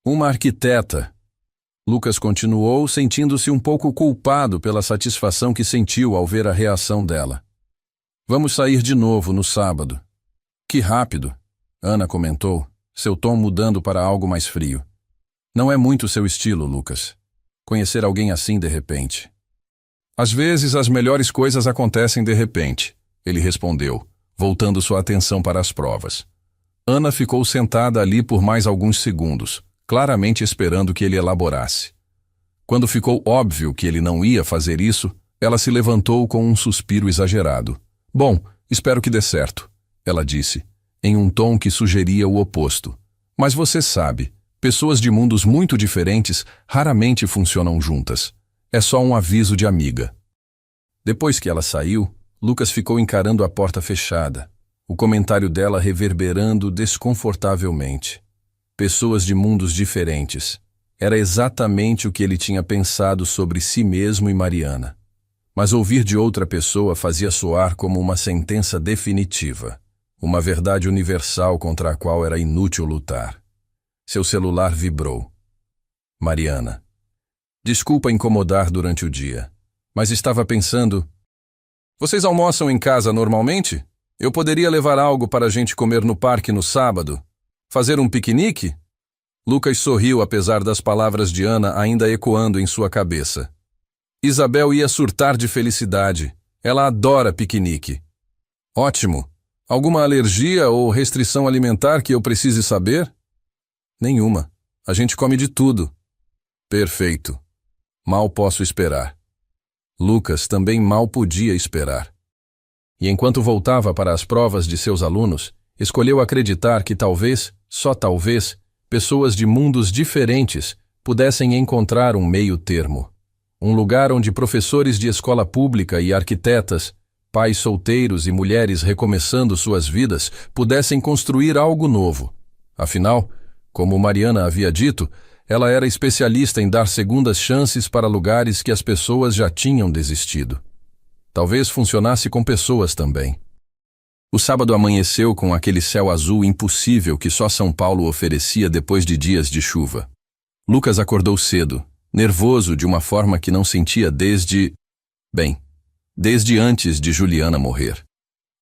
Uma arquiteta. Lucas continuou, sentindo-se um pouco culpado pela satisfação que sentiu ao ver a reação dela. Vamos sair de novo no sábado. Que rápido, Ana comentou, seu tom mudando para algo mais frio. Não é muito seu estilo, Lucas. Conhecer alguém assim de repente. Às vezes as melhores coisas acontecem de repente, ele respondeu, voltando sua atenção para as provas. Ana ficou sentada ali por mais alguns segundos, claramente esperando que ele elaborasse. Quando ficou óbvio que ele não ia fazer isso, ela se levantou com um suspiro exagerado. Bom, espero que dê certo, ela disse, em um tom que sugeria o oposto. Mas você sabe, Pessoas de mundos muito diferentes raramente funcionam juntas. É só um aviso de amiga. Depois que ela saiu, Lucas ficou encarando a porta fechada, o comentário dela reverberando desconfortavelmente. Pessoas de mundos diferentes. Era exatamente o que ele tinha pensado sobre si mesmo e Mariana. Mas ouvir de outra pessoa fazia soar como uma sentença definitiva, uma verdade universal contra a qual era inútil lutar. Seu celular vibrou. Mariana. Desculpa incomodar durante o dia, mas estava pensando... Vocês almoçam em casa normalmente? Eu poderia levar algo para a gente comer no parque no sábado? Fazer um piquenique? Lucas sorriu apesar das palavras de Ana ainda ecoando em sua cabeça. Isabel ia surtar de felicidade. Ela adora piquenique. Ótimo. Alguma alergia ou restrição alimentar que eu precise saber? Nenhuma. A gente come de tudo. Perfeito. Mal posso esperar. Lucas também mal podia esperar. E enquanto voltava para as provas de seus alunos, escolheu acreditar que talvez, só talvez, pessoas de mundos diferentes pudessem encontrar um meio termo. Um lugar onde professores de escola pública e arquitetas, pais solteiros e mulheres recomeçando suas vidas pudessem construir algo novo. Afinal, como Mariana havia dito, ela era especialista em dar segundas chances para lugares que as pessoas já tinham desistido. Talvez funcionasse com pessoas também. O sábado amanheceu com aquele céu azul impossível que só São Paulo oferecia depois de dias de chuva. Lucas acordou cedo, nervoso de uma forma que não sentia desde antes de Juliana morrer.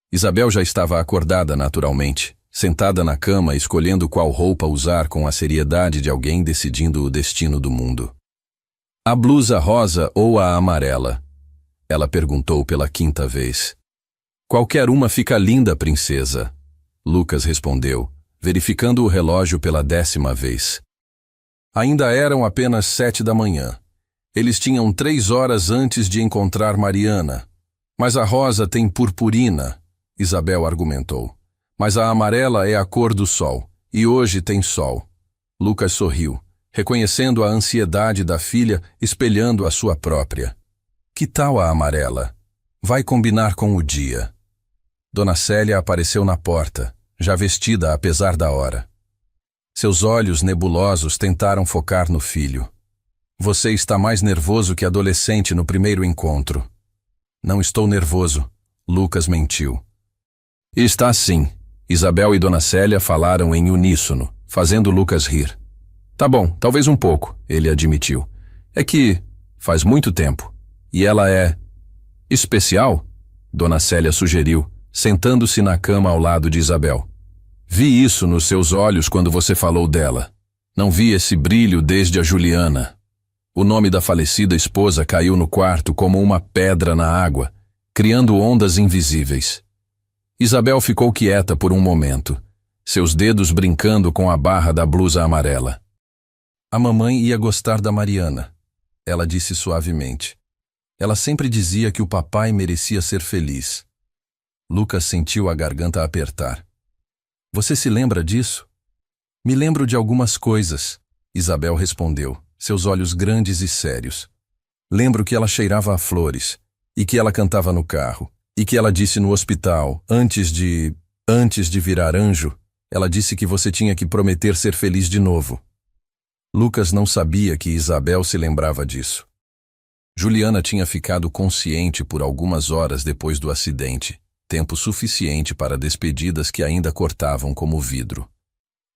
Isabel já estava acordada naturalmente, sentada na cama escolhendo qual roupa usar com a seriedade de alguém decidindo o destino do mundo. A blusa rosa ou a amarela? Ela perguntou pela 5ª vez. Qualquer uma fica linda, princesa. Lucas respondeu, verificando o relógio pela 10ª vez. Ainda eram apenas 7 da manhã. Eles tinham 3 horas antes de encontrar Mariana. Mas a rosa tem purpurina, Isabel argumentou. Mas a amarela é a cor do sol, e hoje tem sol. Lucas sorriu, reconhecendo a ansiedade da filha espelhando a sua própria. Que tal a amarela? Vai combinar com o dia. Dona Célia apareceu na porta, já vestida apesar da hora. Seus olhos nebulosos tentaram focar no filho. Você está mais nervoso que adolescente no primeiro encontro. Não estou nervoso, Lucas mentiu. Está sim. Isabel e Dona Célia falaram em uníssono, fazendo Lucas rir. Tá bom, talvez um pouco, ele admitiu. É que faz muito tempo. E ela é... especial? Dona Célia sugeriu, sentando-se na cama ao lado de Isabel. Vi isso nos seus olhos quando você falou dela. Não vi esse brilho desde a Juliana. O nome da falecida esposa caiu no quarto como uma pedra na água, criando ondas invisíveis. Isabel ficou quieta por um momento, seus dedos brincando com a barra da blusa amarela. A mamãe ia gostar da Mariana, ela disse suavemente. Ela sempre dizia que o papai merecia ser feliz. Lucas sentiu a garganta apertar. Você se lembra disso? Me lembro de algumas coisas, Isabel respondeu, seus olhos grandes e sérios. Lembro que ela cheirava a flores, e que ela cantava no carro, e que ela disse no hospital, antes de virar anjo, ela disse que você tinha que prometer ser feliz de novo. Lucas não sabia que Isabel se lembrava disso. Juliana tinha ficado consciente por algumas horas depois do acidente, tempo suficiente para despedidas que ainda cortavam como vidro.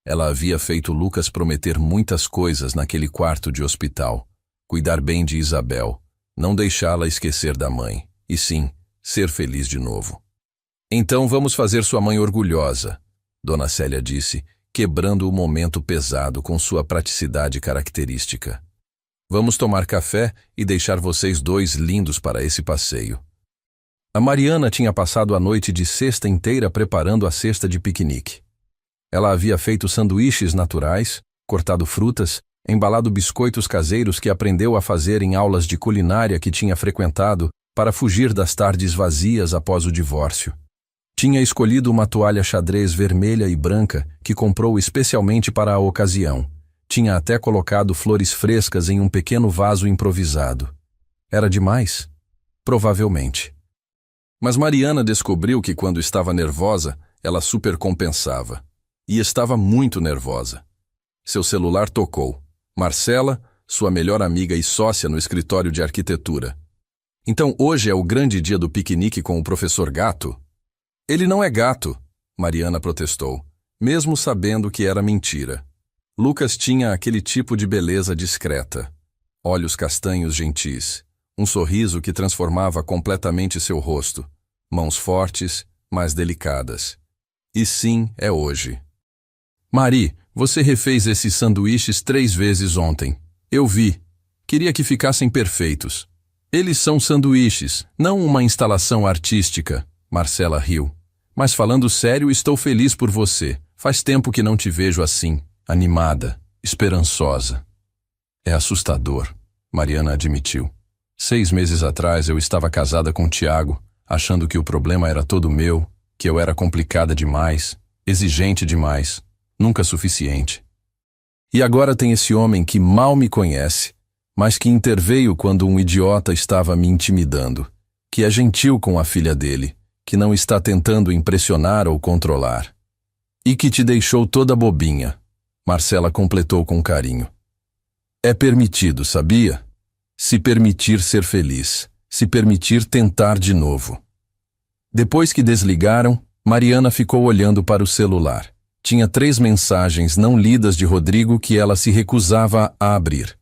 Ela havia feito Lucas prometer muitas coisas naquele quarto de hospital. Cuidar bem de Isabel, não deixá-la esquecer da mãe, e sim, ser feliz de novo. Então vamos fazer sua mãe orgulhosa, Dona Célia disse, quebrando o momento pesado com sua praticidade característica. Vamos tomar café e deixar vocês dois lindos para esse passeio. A Mariana tinha passado a noite de sexta inteira preparando a cesta de piquenique. Ela havia feito sanduíches naturais, cortado frutas, embalado biscoitos caseiros que aprendeu a fazer em aulas de culinária que tinha frequentado para fugir das tardes vazias após o divórcio. Tinha escolhido uma toalha xadrez vermelha e branca que comprou especialmente para a ocasião. Tinha até colocado flores frescas em um pequeno vaso improvisado. Era demais? Provavelmente. Mas Mariana descobriu que quando estava nervosa, ela supercompensava. E estava muito nervosa. Seu celular tocou. Marcela, sua melhor amiga e sócia no escritório de arquitetura. Então hoje é o grande dia do piquenique com o professor Gato? Ele não é gato, Mariana protestou, mesmo sabendo que era mentira. Lucas tinha aquele tipo de beleza discreta. Olhos castanhos gentis, um sorriso que transformava completamente seu rosto, mãos fortes, mas delicadas. E sim, é hoje. Mari, você refez esses sanduíches 3 vezes ontem. Eu vi. Queria que ficassem perfeitos. Eles são sanduíches, não uma instalação artística, Marcela riu. Mas falando sério, estou feliz por você. Faz tempo que não te vejo assim, animada, esperançosa. É assustador, Mariana admitiu. 6 meses atrás eu estava casada com o Tiago, achando que o problema era todo meu, que eu era complicada demais, exigente demais, nunca suficiente. E agora tem esse homem que mal me conhece, mas que interveio quando um idiota estava me intimidando, que é gentil com a filha dele, que não está tentando impressionar ou controlar. E que te deixou toda bobinha, Marcela completou com carinho. É permitido, sabia? Se permitir ser feliz, se permitir tentar de novo. Depois que desligaram, Mariana ficou olhando para o celular. Tinha 3 mensagens não lidas de Rodrigo que ela se recusava a abrir.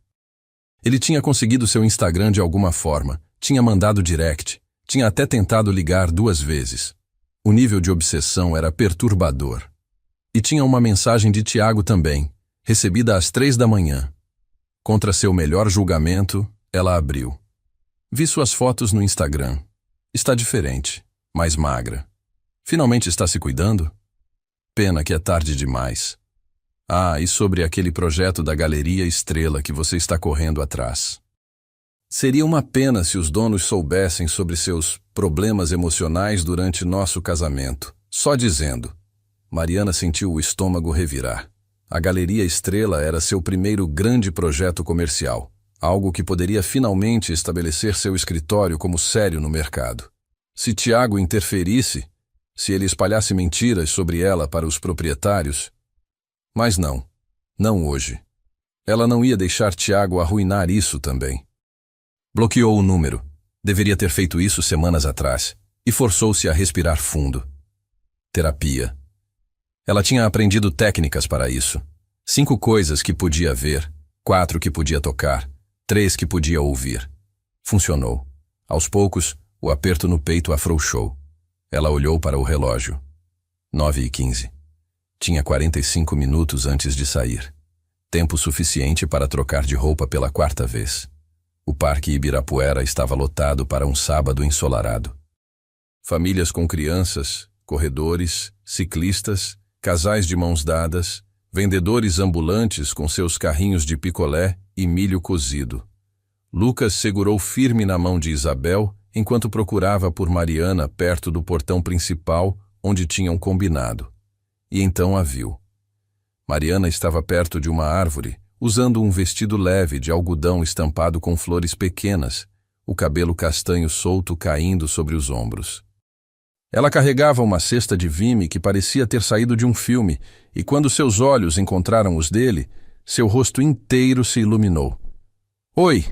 Ele tinha conseguido seu Instagram de alguma forma, tinha mandado direct, tinha até tentado ligar 2 vezes. O nível de obsessão era perturbador. E tinha uma mensagem de Tiago também, recebida às 3 da manhã. Contra seu melhor julgamento, ela abriu. Vi suas fotos no Instagram. Está diferente, mais magra. Finalmente está se cuidando? Pena que é tarde demais. Ah, e sobre aquele projeto da Galeria Estrela que você está correndo atrás. Seria uma pena se os donos soubessem sobre seus problemas emocionais durante nosso casamento. Só dizendo. Mariana sentiu o estômago revirar. A Galeria Estrela era seu primeiro grande projeto comercial, algo que poderia finalmente estabelecer seu escritório como sério no mercado. Se Tiago interferisse, se ele espalhasse mentiras sobre ela para os proprietários... Mas não hoje. Ela não ia deixar Tiago arruinar isso também. Bloqueou o número. Deveria ter feito isso semanas atrás. E forçou-se a respirar fundo. Terapia. Ela tinha aprendido técnicas para isso. 5 coisas que podia ver, 4 que podia tocar, 3 que podia ouvir. Funcionou. Aos poucos, o aperto no peito afrouxou. Ela olhou para o relógio. 9h15. Tinha 45 minutos antes de sair. Tempo suficiente para trocar de roupa pela 4ª vez. O Parque Ibirapuera estava lotado para um sábado ensolarado. Famílias com crianças, corredores, ciclistas, casais de mãos dadas, vendedores ambulantes com seus carrinhos de picolé e milho cozido. Lucas segurou firme na mão de Isabel enquanto procurava por Mariana perto do portão principal onde tinham combinado. E então a viu. Mariana estava perto de uma árvore, usando um vestido leve de algodão estampado com flores pequenas, o cabelo castanho solto caindo sobre os ombros. Ela carregava uma cesta de vime que parecia ter saído de um filme, e quando seus olhos encontraram os dele, seu rosto inteiro se iluminou. "Oi!"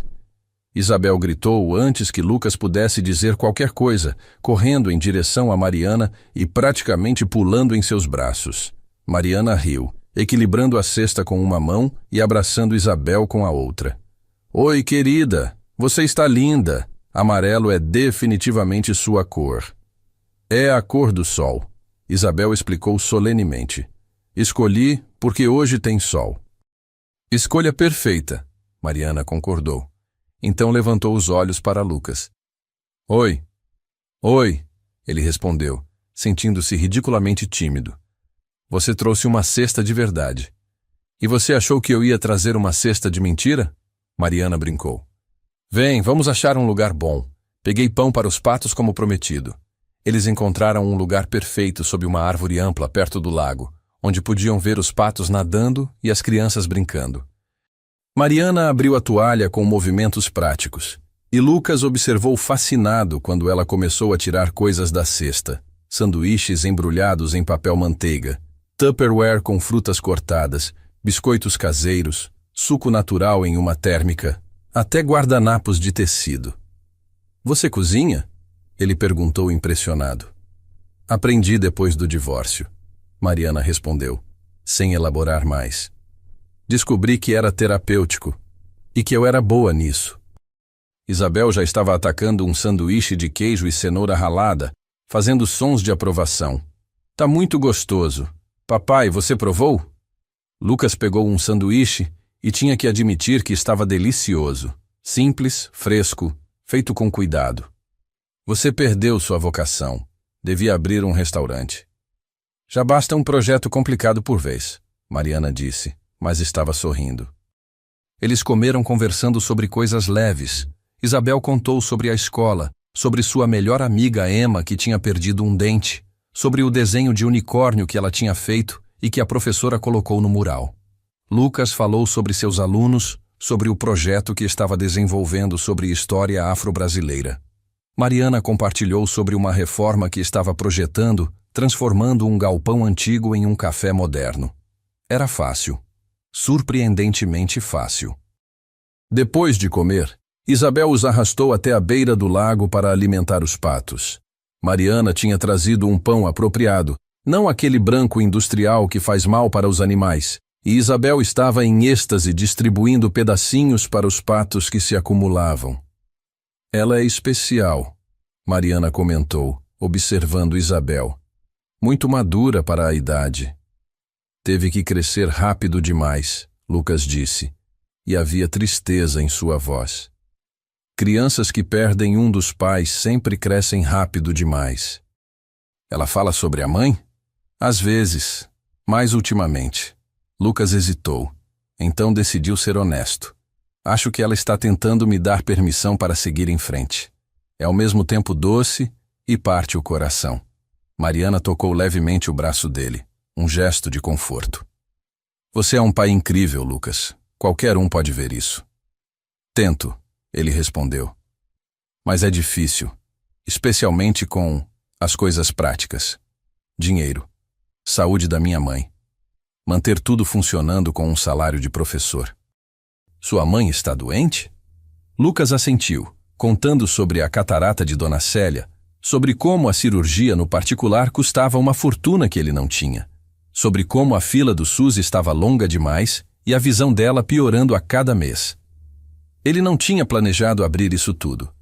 Isabel gritou antes que Lucas pudesse dizer qualquer coisa, correndo em direção a Mariana e praticamente pulando em seus braços. Mariana riu, equilibrando a cesta com uma mão e abraçando Isabel com a outra. "Oi, querida! Você está linda! Amarelo é definitivamente sua cor." "É a cor do sol", Isabel explicou solenemente. "Escolhi porque hoje tem sol." "Escolha perfeita", Mariana concordou. Então levantou os olhos para Lucas. "Oi." "Oi", ele respondeu, sentindo-se ridiculamente tímido. "Você trouxe uma cesta de verdade." "E você achou que eu ia trazer uma cesta de mentira?" Mariana brincou. "Vem, vamos achar um lugar bom. Peguei pão para os patos como prometido." Eles encontraram um lugar perfeito sob uma árvore ampla perto do lago, onde podiam ver os patos nadando e as crianças brincando. Mariana abriu a toalha com movimentos práticos, e Lucas observou fascinado quando ela começou a tirar coisas da cesta. Sanduíches embrulhados em papel manteiga, Tupperware com frutas cortadas, biscoitos caseiros, suco natural em uma térmica, até guardanapos de tecido. Você cozinha? Ele perguntou impressionado. Aprendi depois do divórcio, Mariana respondeu, sem elaborar mais. Descobri que era terapêutico e que eu era boa nisso. Isabel já estava atacando um sanduíche de queijo e cenoura ralada, fazendo sons de aprovação. Tá muito gostoso. Papai, você provou? Lucas pegou um sanduíche e tinha que admitir que estava delicioso. Simples, fresco, feito com cuidado. Você perdeu sua vocação. Devia abrir um restaurante. Já basta um projeto complicado por vez, Mariana disse, mas estava sorrindo. Eles comeram conversando sobre coisas leves. Isabel contou sobre a escola, sobre sua melhor amiga Emma que tinha perdido um dente, sobre o desenho de unicórnio que ela tinha feito e que a professora colocou no mural. Lucas falou sobre seus alunos, sobre o projeto que estava desenvolvendo sobre história afro-brasileira. Mariana compartilhou sobre uma reforma que estava projetando, transformando um galpão antigo em um café moderno. Era fácil. Surpreendentemente fácil. Depois de comer, Isabel os arrastou até a beira do lago para alimentar os patos. Mariana tinha trazido um pão apropriado, não aquele branco industrial que faz mal para os animais, e Isabel estava em êxtase distribuindo pedacinhos para os patos que se acumulavam. Ela é especial, Mariana comentou, observando Isabel. Muito madura para a idade. Teve que crescer rápido demais, Lucas disse, e havia tristeza em sua voz. Crianças que perdem um dos pais sempre crescem rápido demais. Ela fala sobre a mãe? Às vezes, mais ultimamente. Lucas hesitou, então decidiu ser honesto. Acho que ela está tentando me dar permissão para seguir em frente. É ao mesmo tempo doce e parte o coração. Mariana tocou levemente o braço dele, um gesto de conforto. Você é um pai incrível, Lucas. Qualquer um pode ver isso. Tento, ele respondeu. Mas é difícil, especialmente com as coisas práticas. Dinheiro, saúde da minha mãe. Manter tudo funcionando com um salário de professor. Sua mãe está doente? Lucas assentiu, contando sobre a catarata de Dona Célia, sobre como a cirurgia no particular custava uma fortuna que ele não tinha, sobre como a fila do SUS estava longa demais e a visão dela piorando a cada mês. Ele não tinha planejado abrir isso tudo,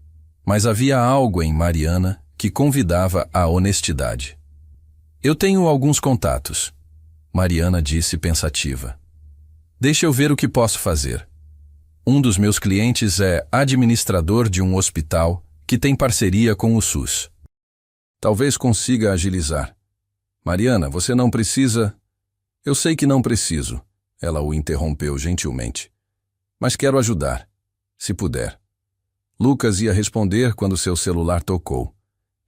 mas havia algo em Mariana que convidava à honestidade. Eu tenho alguns contatos, Mariana disse pensativa. Deixa eu ver o que posso fazer. Um dos meus clientes é administrador de um hospital que tem parceria com o SUS. Talvez consiga agilizar. Mariana, você não precisa... Eu sei que não preciso, ela o interrompeu gentilmente. Mas quero ajudar, se puder. Lucas ia responder quando seu celular tocou.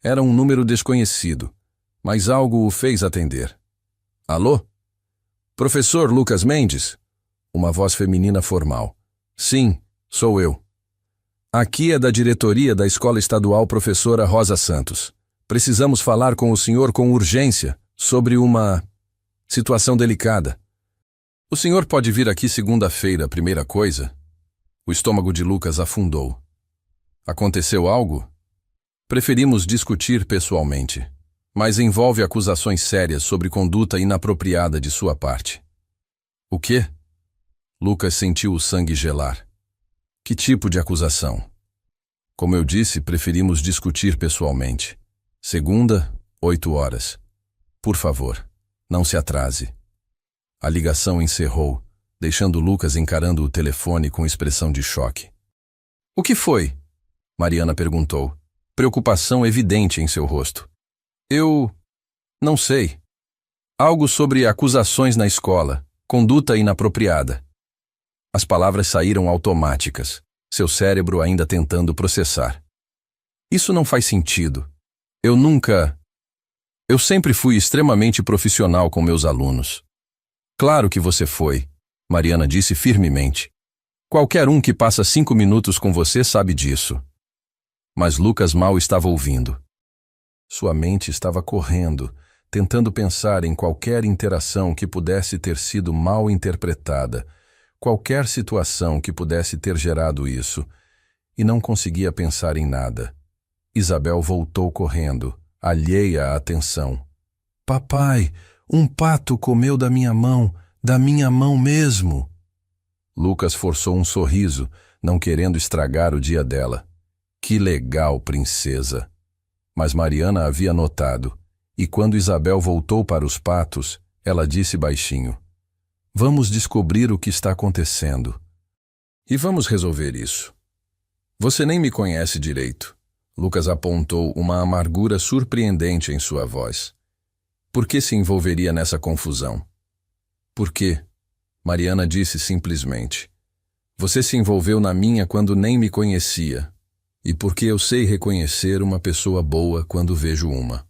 Era um número desconhecido, mas algo o fez atender. Alô? Professor Lucas Mendes? Uma voz feminina formal. Sim, sou eu. Aqui é da diretoria da Escola Estadual Professora Rosa Santos. Precisamos falar com o senhor com urgência sobre uma situação delicada. O senhor pode vir aqui segunda-feira, primeira coisa? O estômago de Lucas afundou. Aconteceu algo? Preferimos discutir pessoalmente, mas envolve acusações sérias sobre conduta inapropriada de sua parte. O quê? Lucas sentiu o sangue gelar. Que tipo de acusação? Como eu disse, preferimos discutir pessoalmente. Segunda, 8 horas. Por favor, não se atrase. A ligação encerrou, deixando Lucas encarando o telefone com expressão de choque. O que foi? Mariana perguntou, preocupação evidente em seu rosto. Eu... não sei. Algo sobre acusações na escola, conduta inapropriada. As palavras saíram automáticas, seu cérebro ainda tentando processar. Isso não faz sentido. Eu sempre fui extremamente profissional com meus alunos. Claro que você foi, Mariana disse firmemente. Qualquer um que passa 5 minutos com você sabe disso. Mas Lucas mal estava ouvindo. Sua mente estava correndo, tentando pensar em qualquer interação que pudesse ter sido mal interpretada, qualquer situação que pudesse ter gerado isso, e não conseguia pensar em nada. Isabel voltou correndo, alheia à atenção. Papai, um pato comeu da minha mão mesmo. Lucas forçou um sorriso, não querendo estragar o dia dela. Que legal, princesa! Mas Mariana havia notado, e quando Isabel voltou para os patos, ela disse baixinho: Vamos descobrir o que está acontecendo. E vamos resolver isso. Você nem me conhece direito. Lucas apontou uma amargura surpreendente em sua voz. Por que se envolveria nessa confusão? Por quê? Mariana disse simplesmente. Você se envolveu na minha quando nem me conhecia. E porque eu sei reconhecer uma pessoa boa quando vejo uma.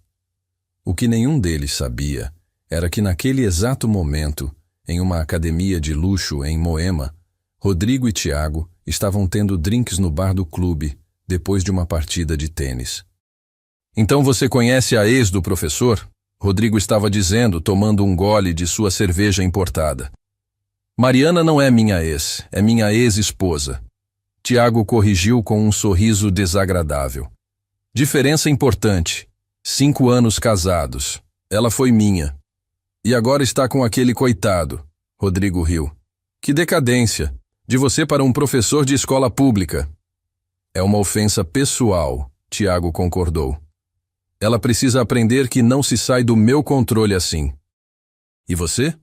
O que nenhum deles sabia era que naquele exato momento, em uma academia de luxo em Moema, Rodrigo e Tiago estavam tendo drinks no bar do clube depois de uma partida de tênis. Então você conhece a ex do professor? Rodrigo estava dizendo, tomando um gole de sua cerveja importada. Mariana não é minha ex, é minha ex-esposa. Tiago corrigiu com um sorriso desagradável. Diferença importante. 5 anos casados. Ela foi minha. E agora está com aquele coitado. Rodrigo riu. Que decadência. De você para um professor de escola pública. É uma ofensa pessoal, Tiago concordou. Ela precisa aprender que não se sai do meu controle assim. E você?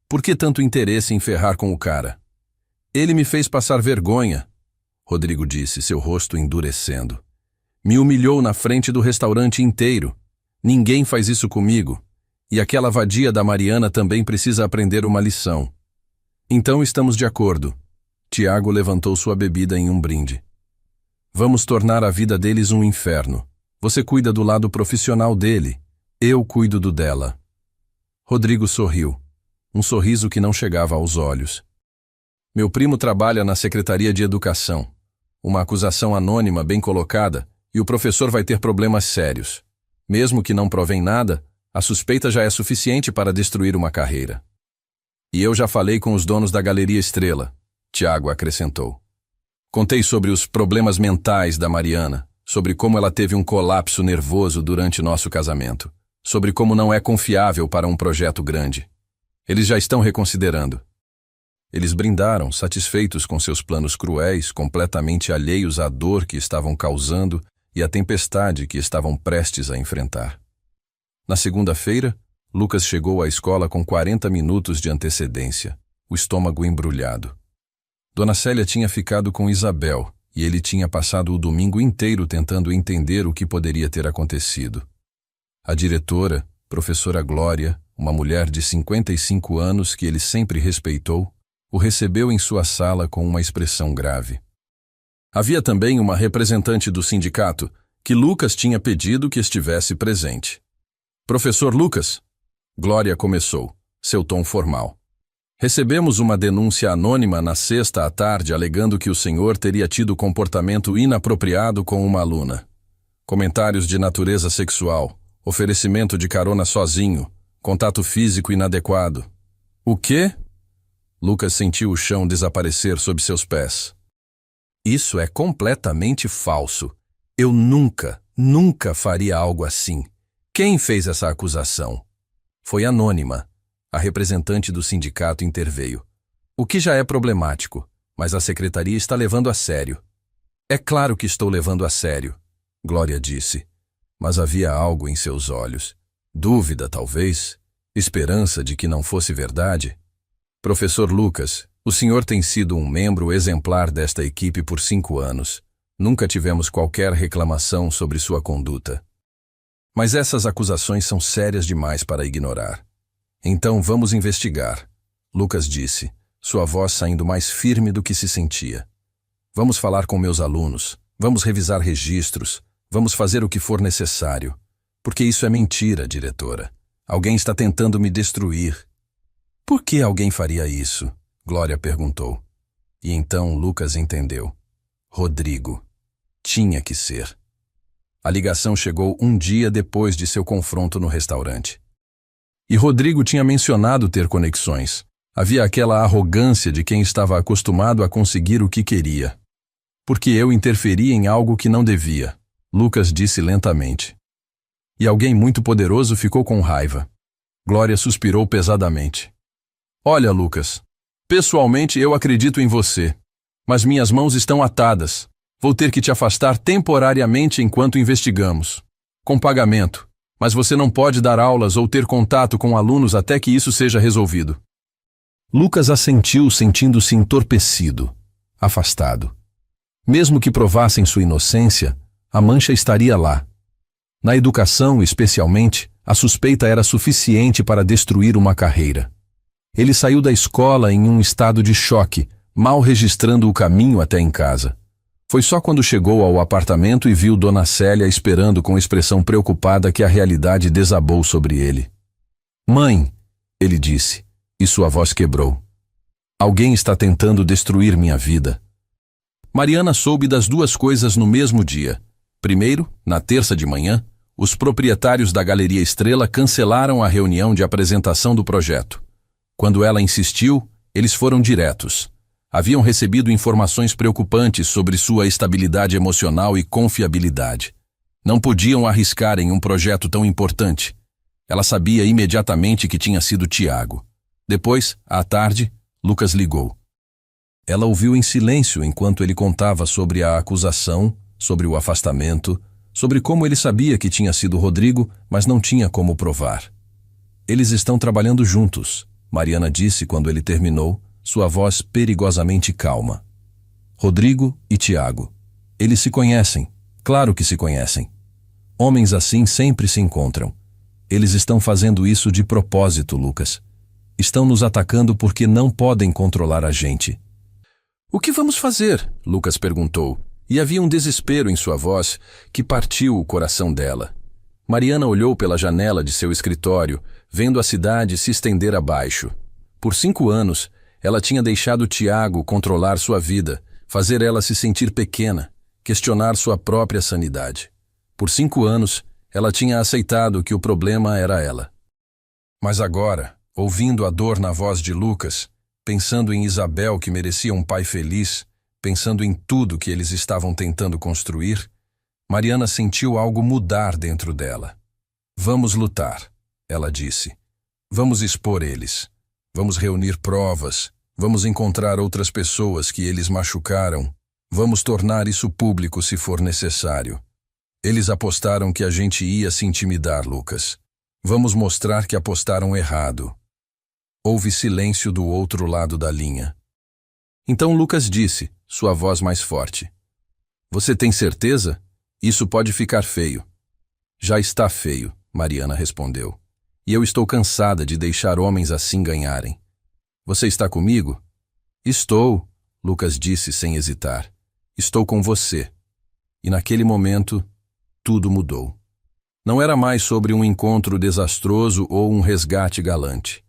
Por que tanto interesse em ferrar com o cara? Ele me fez passar vergonha. Rodrigo disse, seu rosto endurecendo. Me humilhou na frente do restaurante inteiro. Ninguém faz isso comigo. E aquela vadia da Mariana também precisa aprender uma lição. Então estamos de acordo. Tiago levantou sua bebida em um brinde. Vamos tornar a vida deles um inferno. Você cuida do lado profissional dele. Eu cuido do dela. Rodrigo sorriu. Um sorriso que não chegava aos olhos. Meu primo trabalha na Secretaria de Educação. Uma acusação anônima bem colocada, e o professor vai ter problemas sérios. Mesmo que não provem nada, a suspeita já é suficiente para destruir uma carreira. E eu já falei com os donos da Galeria Estrela, Tiago acrescentou. Contei sobre os problemas mentais da Mariana, sobre como ela teve um colapso nervoso durante nosso casamento, sobre como não é confiável para um projeto grande. Eles já estão reconsiderando. Eles brindaram, satisfeitos com seus planos cruéis, completamente alheios à dor que estavam causando e à tempestade que estavam prestes a enfrentar. Na segunda-feira, Lucas chegou à escola com 40 minutos de antecedência, o estômago embrulhado. Dona Célia tinha ficado com Isabel e ele tinha passado o domingo inteiro tentando entender o que poderia ter acontecido. A diretora, professora Glória, uma mulher de 55 anos que ele sempre respeitou, o recebeu em sua sala com uma expressão grave. Havia também uma representante do sindicato que Lucas tinha pedido que estivesse presente. Professor Lucas, Glória começou, seu tom formal. Recebemos uma denúncia anônima na sexta à tarde alegando que o senhor teria tido comportamento inapropriado com uma aluna. Comentários de natureza sexual, oferecimento de carona sozinho, contato físico inadequado. O quê? Lucas sentiu o chão desaparecer sob seus pés. Isso é completamente falso. Eu nunca faria algo assim. Quem fez essa acusação? Foi anônima. A representante do sindicato interveio. O que já é problemático, mas a secretaria está levando a sério. É claro que estou levando a sério, Glória disse. Mas havia algo em seus olhos. Dúvida, talvez? Esperança de que não fosse verdade? Professor Lucas, o senhor tem sido um membro exemplar desta equipe por 5 anos. Nunca tivemos qualquer reclamação sobre sua conduta. Mas essas acusações são sérias demais para ignorar. Então vamos investigar, Lucas disse, sua voz saindo mais firme do que se sentia. Vamos falar com meus alunos, vamos revisar registros, vamos fazer o que for necessário. Porque isso é mentira, diretora. Alguém está tentando me destruir. Por que alguém faria isso? Glória perguntou. E então Lucas entendeu. Rodrigo. Tinha que ser. A ligação chegou um dia depois de seu confronto no restaurante. E Rodrigo tinha mencionado ter conexões. Havia aquela arrogância de quem estava acostumado a conseguir o que queria. Porque eu interferi em algo que não devia, Lucas disse lentamente. E alguém muito poderoso ficou com raiva. Glória suspirou pesadamente. Olha, Lucas, pessoalmente eu acredito em você, mas minhas mãos estão atadas. Vou ter que te afastar temporariamente enquanto investigamos. Com pagamento, mas você não pode dar aulas ou ter contato com alunos até que isso seja resolvido. Lucas assentiu, sentindo-se entorpecido, afastado. Mesmo que provassem sua inocência, a mancha estaria lá. Na educação, especialmente, a suspeita era suficiente para destruir uma carreira. Ele saiu da escola em um estado de choque, mal registrando o caminho até em casa. Foi só quando chegou ao apartamento e viu Dona Célia esperando com expressão preocupada que a realidade desabou sobre ele. Mãe, ele disse, e sua voz quebrou. Alguém está tentando destruir minha vida. Mariana soube das duas coisas no mesmo dia. Primeiro, na terça de manhã, os proprietários da Galeria Estrela cancelaram a reunião de apresentação do projeto. Quando ela insistiu, eles foram diretos. Haviam recebido informações preocupantes sobre sua estabilidade emocional e confiabilidade. Não podiam arriscar em um projeto tão importante. Ela sabia imediatamente que tinha sido Tiago. Depois, à tarde, Lucas ligou. Ela ouviu em silêncio enquanto ele contava sobre a acusação, sobre o afastamento, sobre como ele sabia que tinha sido Rodrigo, mas não tinha como provar. Eles estão trabalhando juntos, Mariana disse quando ele terminou, sua voz perigosamente calma. Rodrigo e Tiago. Eles se conhecem, claro que se conhecem. Homens assim sempre se encontram. Eles estão fazendo isso de propósito, Lucas. Estão nos atacando porque não podem controlar a gente. O que vamos fazer? Lucas perguntou, e havia um desespero em sua voz que partiu o coração dela. Mariana olhou pela janela de seu escritório, vendo a cidade se estender abaixo. Por 5 anos, ela tinha deixado Tiago controlar sua vida, fazer ela se sentir pequena, questionar sua própria sanidade. Por 5 anos, ela tinha aceitado que o problema era ela. Mas agora, ouvindo a dor na voz de Lucas, pensando em Isabel que merecia um pai feliz, pensando em tudo que eles estavam tentando construir, Mariana sentiu algo mudar dentro dela. Vamos lutar, ela disse. Vamos expor eles. Vamos reunir provas. Vamos encontrar outras pessoas que eles machucaram. Vamos tornar isso público se for necessário. Eles apostaram que a gente ia se intimidar, Lucas. Vamos mostrar que apostaram errado. Houve silêncio do outro lado da linha. Então Lucas disse, sua voz mais forte. Você tem certeza? Isso pode ficar feio. Já está feio, Mariana respondeu. E eu estou cansada de deixar homens assim ganharem. Você está comigo? Estou, Lucas disse sem hesitar. Estou com você. E naquele momento, tudo mudou. Não era mais sobre um encontro desastroso ou um resgate galante.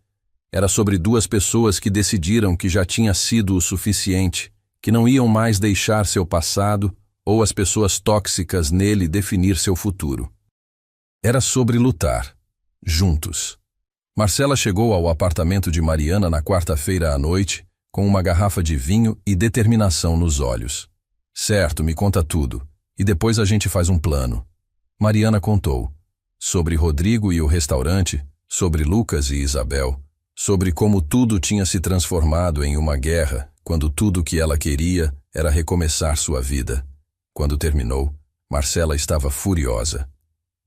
Era sobre 2 pessoas que decidiram que já tinha sido o suficiente, que não iam mais deixar seu passado ou as pessoas tóxicas nele definir seu futuro. Era sobre lutar, juntos. Marcela chegou ao apartamento de Mariana na quarta-feira à noite, com uma garrafa de vinho e determinação nos olhos. Certo, me conta tudo, e depois a gente faz um plano. Mariana contou. Sobre Rodrigo e o restaurante, sobre Lucas e Isabel, sobre como tudo tinha se transformado em uma guerra, quando tudo o que ela queria era recomeçar sua vida. Quando terminou, Marcela estava furiosa.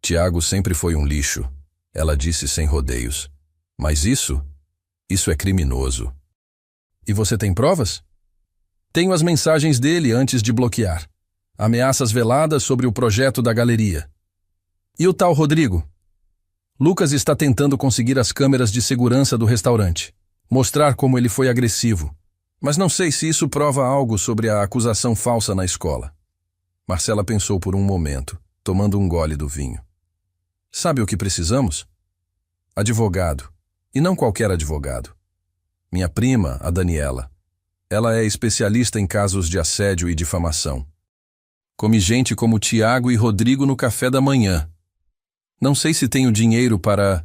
Tiago sempre foi um lixo, ela disse sem rodeios. Mas isso é criminoso. E você tem provas? Tenho as mensagens dele antes de bloquear. Ameaças veladas sobre o projeto da galeria. E o tal Rodrigo? Lucas está tentando conseguir as câmeras de segurança do restaurante. Mostrar como ele foi agressivo. Mas não sei se isso prova algo sobre a acusação falsa na escola. Marcela pensou por um momento, tomando um gole do vinho. Sabe o que precisamos? Advogado. E não qualquer advogado. Minha prima, a Daniela. Ela é especialista em casos de assédio e difamação. Come gente como Tiago e Rodrigo no café da manhã. Não sei se tenho dinheiro para...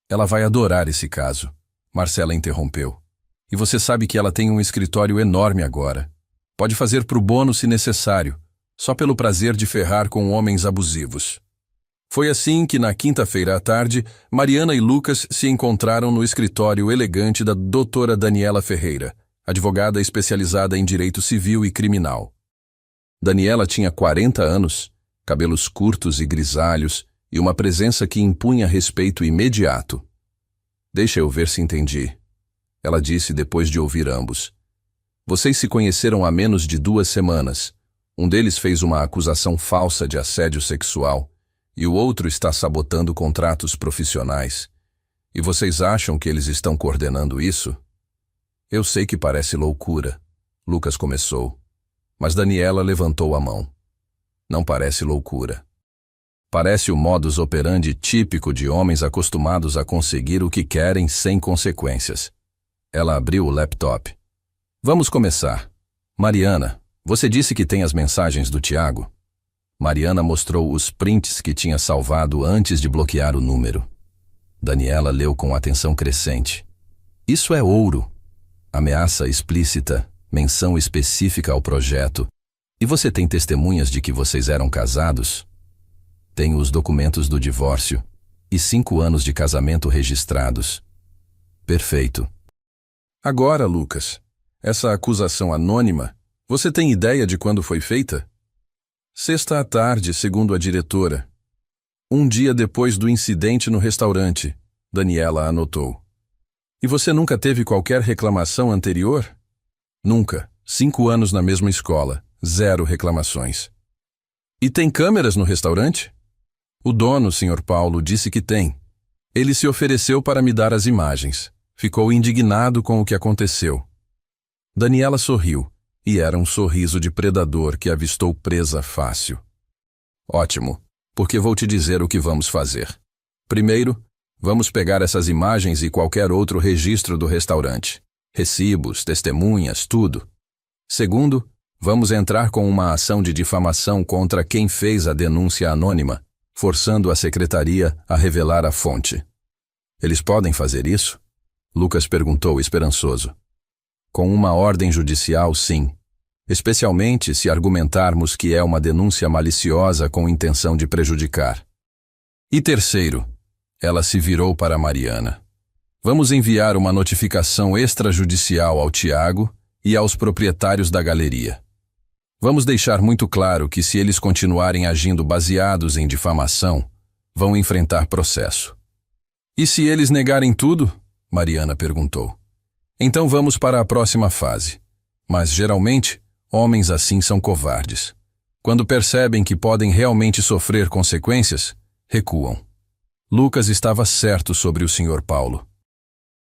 Ela vai adorar esse caso, Marcela interrompeu. E você sabe que ela tem um escritório enorme agora. Pode fazer pro bono se necessário, só pelo prazer de ferrar com homens abusivos. Foi assim que, na quinta-feira à tarde, Mariana e Lucas se encontraram no escritório elegante da doutora Daniela Ferreira, advogada especializada em direito civil e criminal. Daniela tinha 40 anos, cabelos curtos e grisalhos e uma presença que impunha respeito imediato. Deixa eu ver se entendi, ela disse depois de ouvir ambos. Vocês se conheceram há menos de 2 semanas. Um deles fez uma acusação falsa de assédio sexual e o outro está sabotando contratos profissionais. E vocês acham que eles estão coordenando isso? Eu sei que parece loucura, Lucas começou, mas Daniela levantou a mão. Não parece loucura. Parece o modus operandi típico de homens acostumados a conseguir o que querem sem consequências. Ela abriu o laptop. Vamos começar. Mariana, você disse que tem as mensagens do Tiago? Mariana mostrou os prints que tinha salvado antes de bloquear o número. Daniela leu com atenção crescente. Isso é ouro. Ameaça explícita, menção específica ao projeto. E você tem testemunhas de que vocês eram casados? Tenho os documentos do divórcio e 5 anos de casamento registrados. Perfeito. Agora, Lucas, essa acusação anônima, você tem ideia de quando foi feita? Sexta à tarde, segundo a diretora. 1 dia depois do incidente no restaurante, Daniela anotou. E você nunca teve qualquer reclamação anterior? Nunca. 5 anos na mesma escola, 0 reclamações. E tem câmeras no restaurante? O dono, Sr. Paulo, disse que tem. Ele se ofereceu para me dar as imagens. Ficou indignado com o que aconteceu. Daniela sorriu, e era um sorriso de predador que avistou presa fácil. Ótimo, porque vou te dizer o que vamos fazer. Primeiro, vamos pegar essas imagens e qualquer outro registro do restaurante. Recibos, testemunhas, tudo. Segundo, vamos entrar com uma ação de difamação contra quem fez a denúncia anônima, forçando a secretaria a revelar a fonte. Eles podem fazer isso? Lucas perguntou esperançoso. Com uma ordem judicial, sim. Especialmente se argumentarmos que é uma denúncia maliciosa com intenção de prejudicar. E terceiro, ela se virou para Mariana. Vamos enviar uma notificação extrajudicial ao Tiago e aos proprietários da galeria. Vamos deixar muito claro que se eles continuarem agindo baseados em difamação, vão enfrentar processo. E se eles negarem tudo? Mariana perguntou. Então vamos para a próxima fase. Mas, geralmente, homens assim são covardes. Quando percebem que podem realmente sofrer consequências, recuam. Lucas estava certo sobre o Sr. Paulo.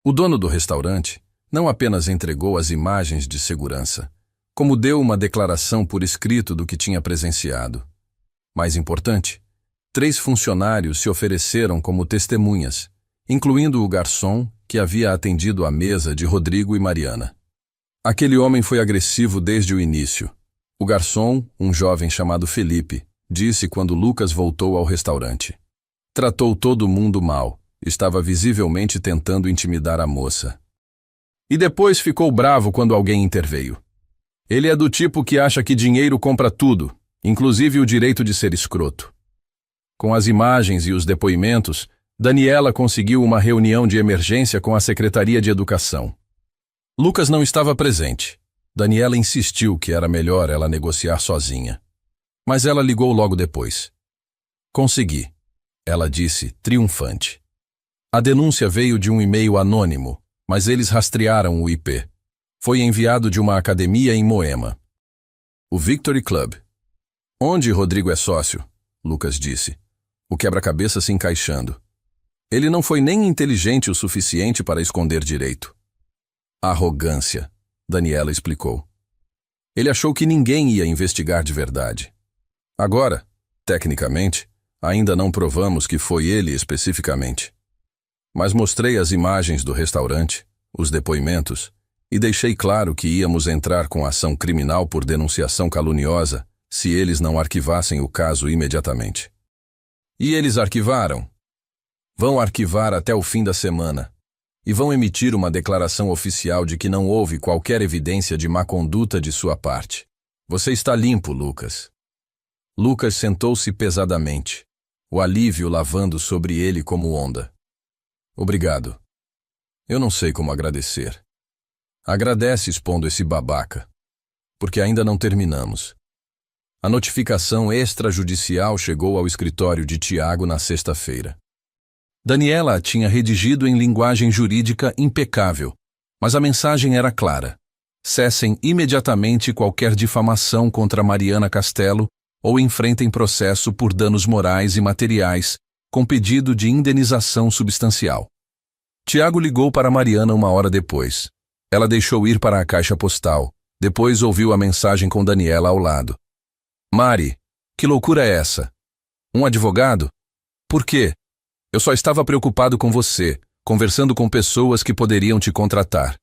O dono do restaurante não apenas entregou as imagens de segurança, como deu uma declaração por escrito do que tinha presenciado. Mais importante, 3 funcionários se ofereceram como testemunhas, incluindo o garçom que havia atendido a mesa de Rodrigo e Mariana. Aquele homem foi agressivo desde o início. O garçom, um jovem chamado Felipe, disse quando Lucas voltou ao restaurante. Tratou todo mundo mal, estava visivelmente tentando intimidar a moça. E depois ficou bravo quando alguém interveio. Ele é do tipo que acha que dinheiro compra tudo, inclusive o direito de ser escroto. Com as imagens e os depoimentos, Daniela conseguiu uma reunião de emergência com a Secretaria de Educação. Lucas não estava presente. Daniela insistiu que era melhor ela negociar sozinha. Mas ela ligou logo depois. Consegui, ela disse, triunfante. A denúncia veio de um e-mail anônimo, mas eles rastrearam o IP. Foi enviado de uma academia em Moema. O Victory Club. Onde Rodrigo é sócio, Lucas disse, o quebra-cabeça se encaixando. Ele não foi nem inteligente o suficiente para esconder direito. Arrogância, Daniela explicou. Ele achou que ninguém ia investigar de verdade. Agora, tecnicamente, ainda não provamos que foi ele especificamente. Mas mostrei as imagens do restaurante, os depoimentos, E deixei claro que íamos entrar com ação criminal por denunciação caluniosa se eles não arquivassem o caso imediatamente. E eles arquivaram. Vão arquivar até o fim da semana. E vão emitir uma declaração oficial de que não houve qualquer evidência de má conduta de sua parte. Você está limpo, Lucas. Lucas sentou-se pesadamente, o alívio lavando sobre ele como onda. Obrigado. Eu não sei como agradecer. Agradece expondo esse babaca. Porque ainda não terminamos. A notificação extrajudicial chegou ao escritório de Tiago na sexta-feira. Daniela a tinha redigido em linguagem jurídica impecável, mas a mensagem era clara. Cessem imediatamente qualquer difamação contra Mariana Castelo ou enfrentem processo por danos morais e materiais, com pedido de indenização substancial. Tiago ligou para Mariana uma hora depois. Ela deixou ir para a caixa postal. Depois ouviu a mensagem com Daniela ao lado. Mari, que loucura é essa? Um advogado? Por quê? Eu só estava preocupado com você, conversando com pessoas que poderiam te contratar.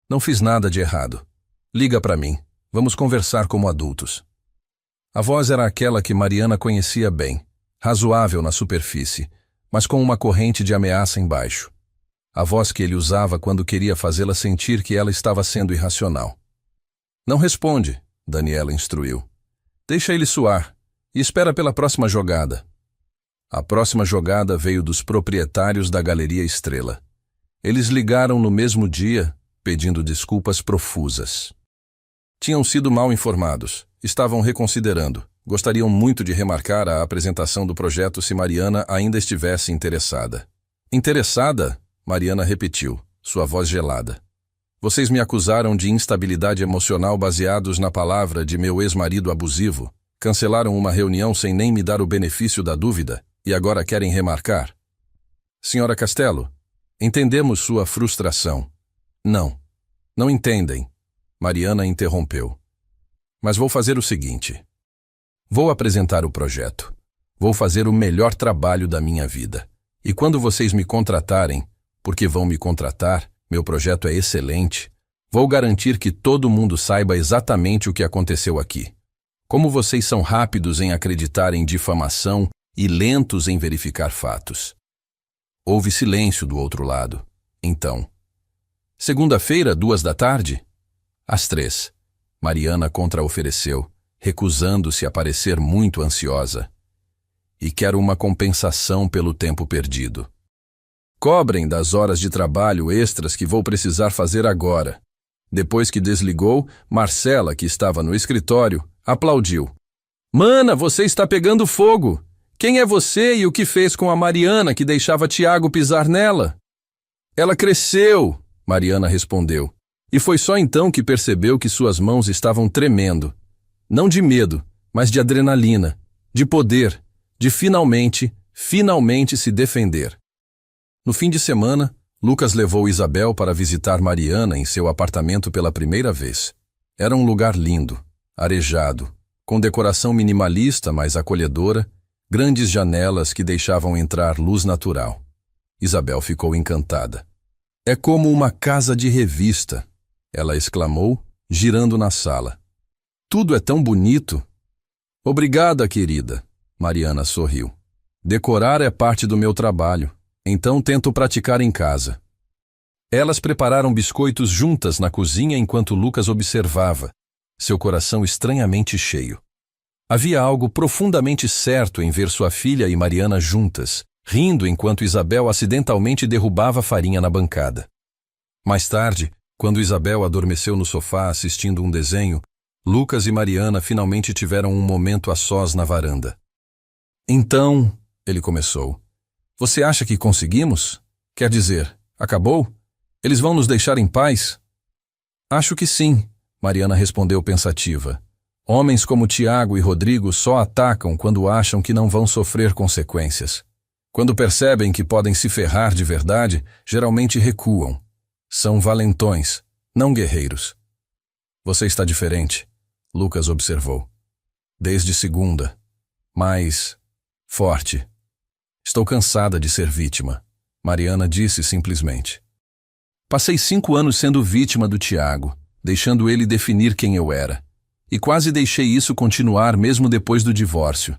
Não fiz nada de errado. Liga para mim. Vamos conversar como adultos. A voz era aquela que Mariana conhecia bem, razoável na superfície, mas com uma corrente de ameaça embaixo. A voz que ele usava quando queria fazê-la sentir que ela estava sendo irracional. Não responde, Daniela instruiu. Deixa ele suar e espera pela próxima jogada. A próxima jogada veio dos proprietários da Galeria Estrela. Eles ligaram no mesmo dia, pedindo desculpas profusas. Tinham sido mal informados, estavam reconsiderando, gostariam muito de remarcar a apresentação do projeto se Mariana ainda estivesse interessada. Interessada? Mariana repetiu, sua voz gelada. Vocês me acusaram de instabilidade emocional baseados na palavra de meu ex-marido abusivo, cancelaram uma reunião sem nem me dar o benefício da dúvida e agora querem remarcar? Senhora Castelo, entendemos sua frustração. Não entendem. Mariana interrompeu. Mas vou fazer o seguinte. Vou apresentar o projeto. Vou fazer o melhor trabalho da minha vida. E quando vocês me contratarem, porque vão me contratar, meu projeto é excelente, vou garantir que todo mundo saiba exatamente o que aconteceu aqui. Como vocês são rápidos em acreditar em difamação e lentos em verificar fatos. Houve silêncio do outro lado. Então. Segunda-feira, 14h? Às 3. Mariana contra-ofereceu, recusando-se a parecer muito ansiosa. E quero uma compensação pelo tempo perdido. Cobrem das horas de trabalho extras que vou precisar fazer agora. Depois que desligou, Marcela, que estava no escritório, aplaudiu. Mana, você está pegando fogo! Quem é você e o que fez com a Mariana que deixava Tiago pisar nela? Ela cresceu, Mariana respondeu. E foi só então que percebeu que suas mãos estavam tremendo. Não de medo, mas de adrenalina, de poder, de finalmente se defender. No fim de semana, Lucas levou Isabel para visitar Mariana em seu apartamento pela primeira vez. Era um lugar lindo, arejado, com decoração minimalista, mas acolhedora, grandes janelas que deixavam entrar luz natural. Isabel ficou encantada. É como uma casa de revista, ela exclamou, girando na sala. Tudo é tão bonito. Obrigada, querida, Mariana sorriu. Decorar é parte do meu trabalho, então tento praticar em casa. Elas prepararam biscoitos juntas na cozinha enquanto Lucas observava, seu coração estranhamente cheio. Havia algo profundamente certo em ver sua filha e Mariana juntas, rindo enquanto Isabel acidentalmente derrubava farinha na bancada. Mais tarde, quando Isabel adormeceu no sofá assistindo um desenho, Lucas e Mariana finalmente tiveram um momento a sós na varanda. Então, ele começou, você acha que conseguimos? Quer dizer, acabou? Eles vão nos deixar em paz? Acho que sim, Mariana respondeu pensativa. Homens como Tiago e Rodrigo só atacam quando acham que não vão sofrer consequências. Quando percebem que podem se ferrar de verdade, geralmente recuam. São valentões, não guerreiros. Você está diferente, Lucas observou. Desde segunda. Mais forte. Estou cansada de ser vítima, Mariana disse simplesmente. Passei 5 anos sendo vítima do Tiago, deixando ele definir quem eu era. E quase deixei isso continuar mesmo depois do divórcio.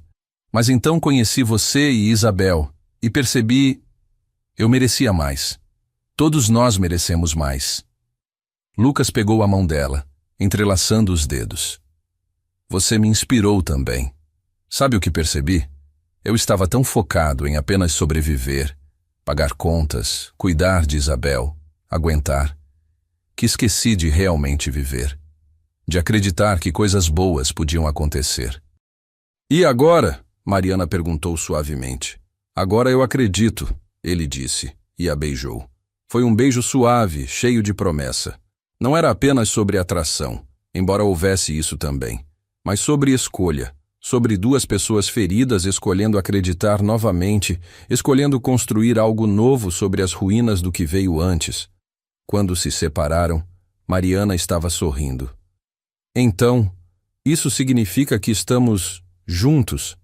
Mas então conheci você e Isabel, e percebi... eu merecia mais. Todos nós merecemos mais. Lucas pegou a mão dela, entrelaçando os dedos. Você me inspirou também. Sabe o que percebi? Eu estava tão focado em apenas sobreviver, pagar contas, cuidar de Isabel, aguentar, que esqueci de realmente viver, de acreditar que coisas boas podiam acontecer. E agora? Mariana perguntou suavemente. Agora eu acredito, ele disse, e a beijou. Foi um beijo suave, cheio de promessa. Não era apenas sobre atração, embora houvesse isso também, mas sobre escolha, sobre duas pessoas feridas escolhendo acreditar novamente, escolhendo construir algo novo sobre as ruínas do que veio antes. Quando se separaram, Mariana estava sorrindo. Então, isso significa que estamos juntos?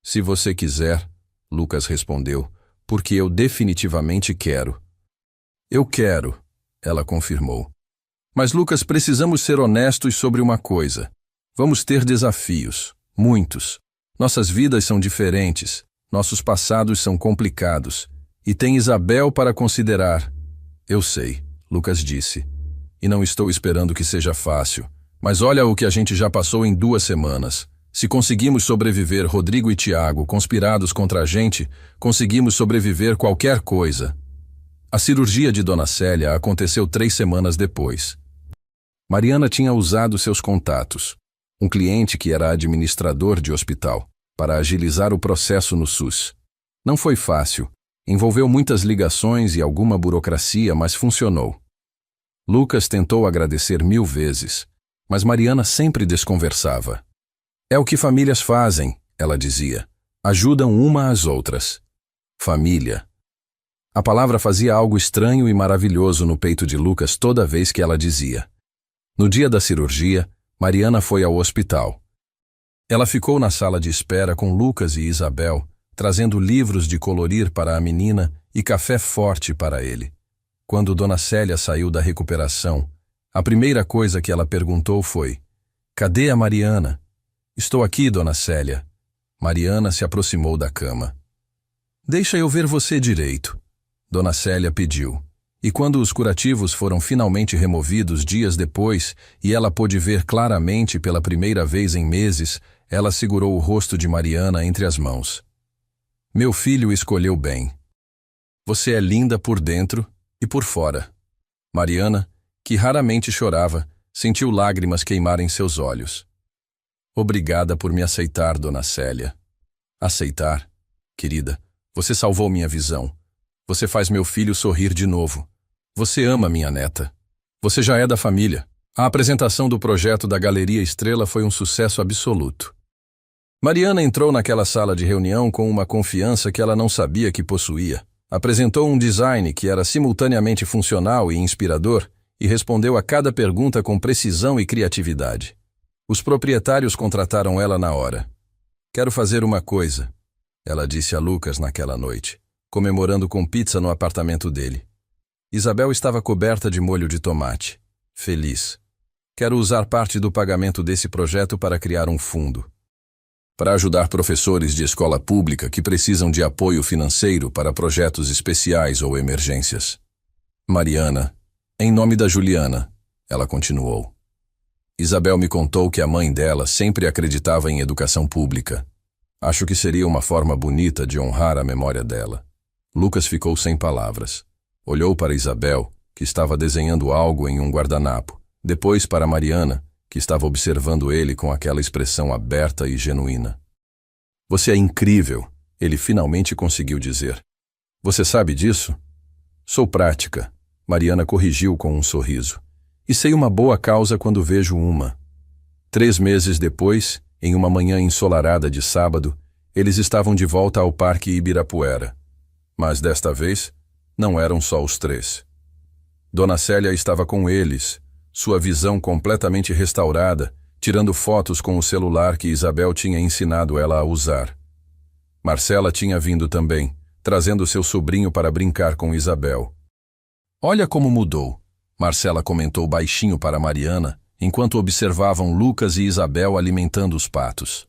Se você quiser, Lucas respondeu, porque eu definitivamente quero. Eu quero, ela confirmou. Mas, Lucas, precisamos ser honestos sobre uma coisa. Vamos ter desafios, muitos. Nossas vidas são diferentes, nossos passados são complicados, e tem Isabel para considerar. Eu sei, Lucas disse, e não estou esperando que seja fácil, mas olha o que a gente já passou em 2 semanas. Se conseguimos sobreviver Rodrigo e Tiago conspirados contra a gente, conseguimos sobreviver qualquer coisa. A cirurgia de Dona Célia aconteceu 3 semanas depois. Mariana tinha usado seus contatos, um cliente que era administrador de hospital, para agilizar o processo no SUS. Não foi fácil, envolveu muitas ligações e alguma burocracia, mas funcionou. Lucas tentou agradecer 1000 vezes, mas Mariana sempre desconversava. É o que famílias fazem, ela dizia. Ajudam uma às outras. Família. A palavra fazia algo estranho e maravilhoso no peito de Lucas toda vez que ela dizia. No dia da cirurgia, Mariana foi ao hospital. Ela ficou na sala de espera com Lucas e Isabel, trazendo livros de colorir para a menina e café forte para ele. Quando Dona Célia saiu da recuperação, a primeira coisa que ela perguntou foi: "Cadê a Mariana?" "Estou aqui, Dona Célia." Mariana se aproximou da cama. "Deixa eu ver você direito," Dona Célia pediu. E quando os curativos foram finalmente removidos dias depois e ela pôde ver claramente pela primeira vez em meses, ela segurou o rosto de Mariana entre as mãos. "Meu filho escolheu bem. Você é linda por dentro e por fora." Mariana, que raramente chorava, sentiu lágrimas queimarem seus olhos. "Obrigada por me aceitar, Dona Célia." "Aceitar? Querida, você salvou minha visão. Você faz meu filho sorrir de novo. Você ama minha neta. Você já é da família." A apresentação do projeto da Galeria Estrela foi um sucesso absoluto. Mariana entrou naquela sala de reunião com uma confiança que ela não sabia que possuía. Apresentou um design que era simultaneamente funcional e inspirador e respondeu a cada pergunta com precisão e criatividade. Os proprietários contrataram ela na hora. "Quero fazer uma coisa," ela disse a Lucas naquela noite, comemorando com pizza no apartamento dele. Isabel estava coberta de molho de tomate, feliz. "Quero usar parte do pagamento desse projeto para criar um fundo, para ajudar professores de escola pública que precisam de apoio financeiro para projetos especiais ou emergências." "Mariana, em nome da Juliana," ela continuou. "Isabel me contou que a mãe dela sempre acreditava em educação pública. Acho que seria uma forma bonita de honrar a memória dela." Lucas ficou sem palavras. Olhou para Isabel, que estava desenhando algo em um guardanapo. Depois para Mariana, que estava observando ele com aquela expressão aberta e genuína. "Você é incrível," ele finalmente conseguiu dizer. "Você sabe disso?" "Sou prática," Mariana corrigiu com um sorriso. "E sei uma boa causa quando vejo uma." 3 meses depois, em uma manhã ensolarada de sábado, eles estavam de volta ao Parque Ibirapuera. Mas desta vez, não eram só os 3. Dona Célia estava com eles, sua visão completamente restaurada, tirando fotos com o celular que Isabel tinha ensinado ela a usar. Marcela tinha vindo também, trazendo seu sobrinho para brincar com Isabel. Olha como mudou, Marcela comentou baixinho para Mariana, enquanto observavam Lucas e Isabel alimentando os patos.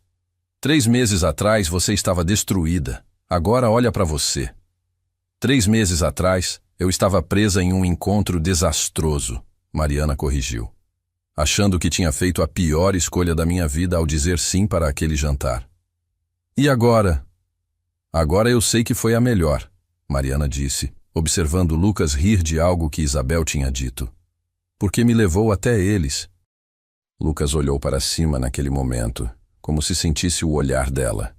3 meses atrás você estava destruída, agora olha para você. 3 meses atrás, eu estava presa em um encontro desastroso, Mariana corrigiu, achando que tinha feito a pior escolha da minha vida ao dizer sim para aquele jantar. E agora? Agora eu sei que foi a melhor, Mariana disse, observando Lucas rir de algo que Isabel tinha dito. Porque me levou até eles. Lucas olhou para cima naquele momento, como se sentisse o olhar dela.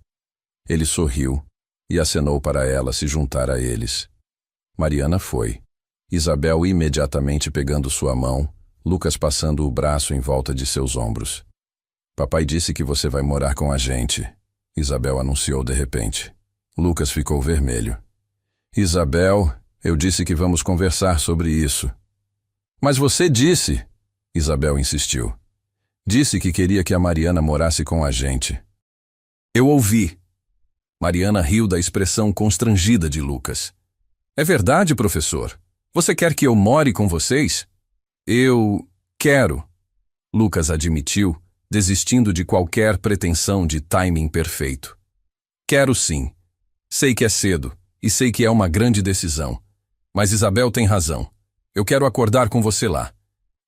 Ele sorriu e acenou para ela se juntar a eles. Mariana foi. Isabel imediatamente pegando sua mão, Lucas passando o braço em volta de seus ombros. Papai disse que você vai morar com a gente, Isabel anunciou de repente. Lucas ficou vermelho. Isabel, eu disse que vamos conversar sobre isso. Mas você disse, Isabel insistiu. Disse que queria que a Mariana morasse com a gente. Eu ouvi. Mariana riu da expressão constrangida de Lucas. É verdade, professor? Você quer que eu more com vocês? Eu quero, Lucas admitiu, desistindo de qualquer pretensão de timing perfeito. Quero sim. Sei que é cedo, e sei que é uma grande decisão. Mas Isabel tem razão. Eu quero acordar com você lá.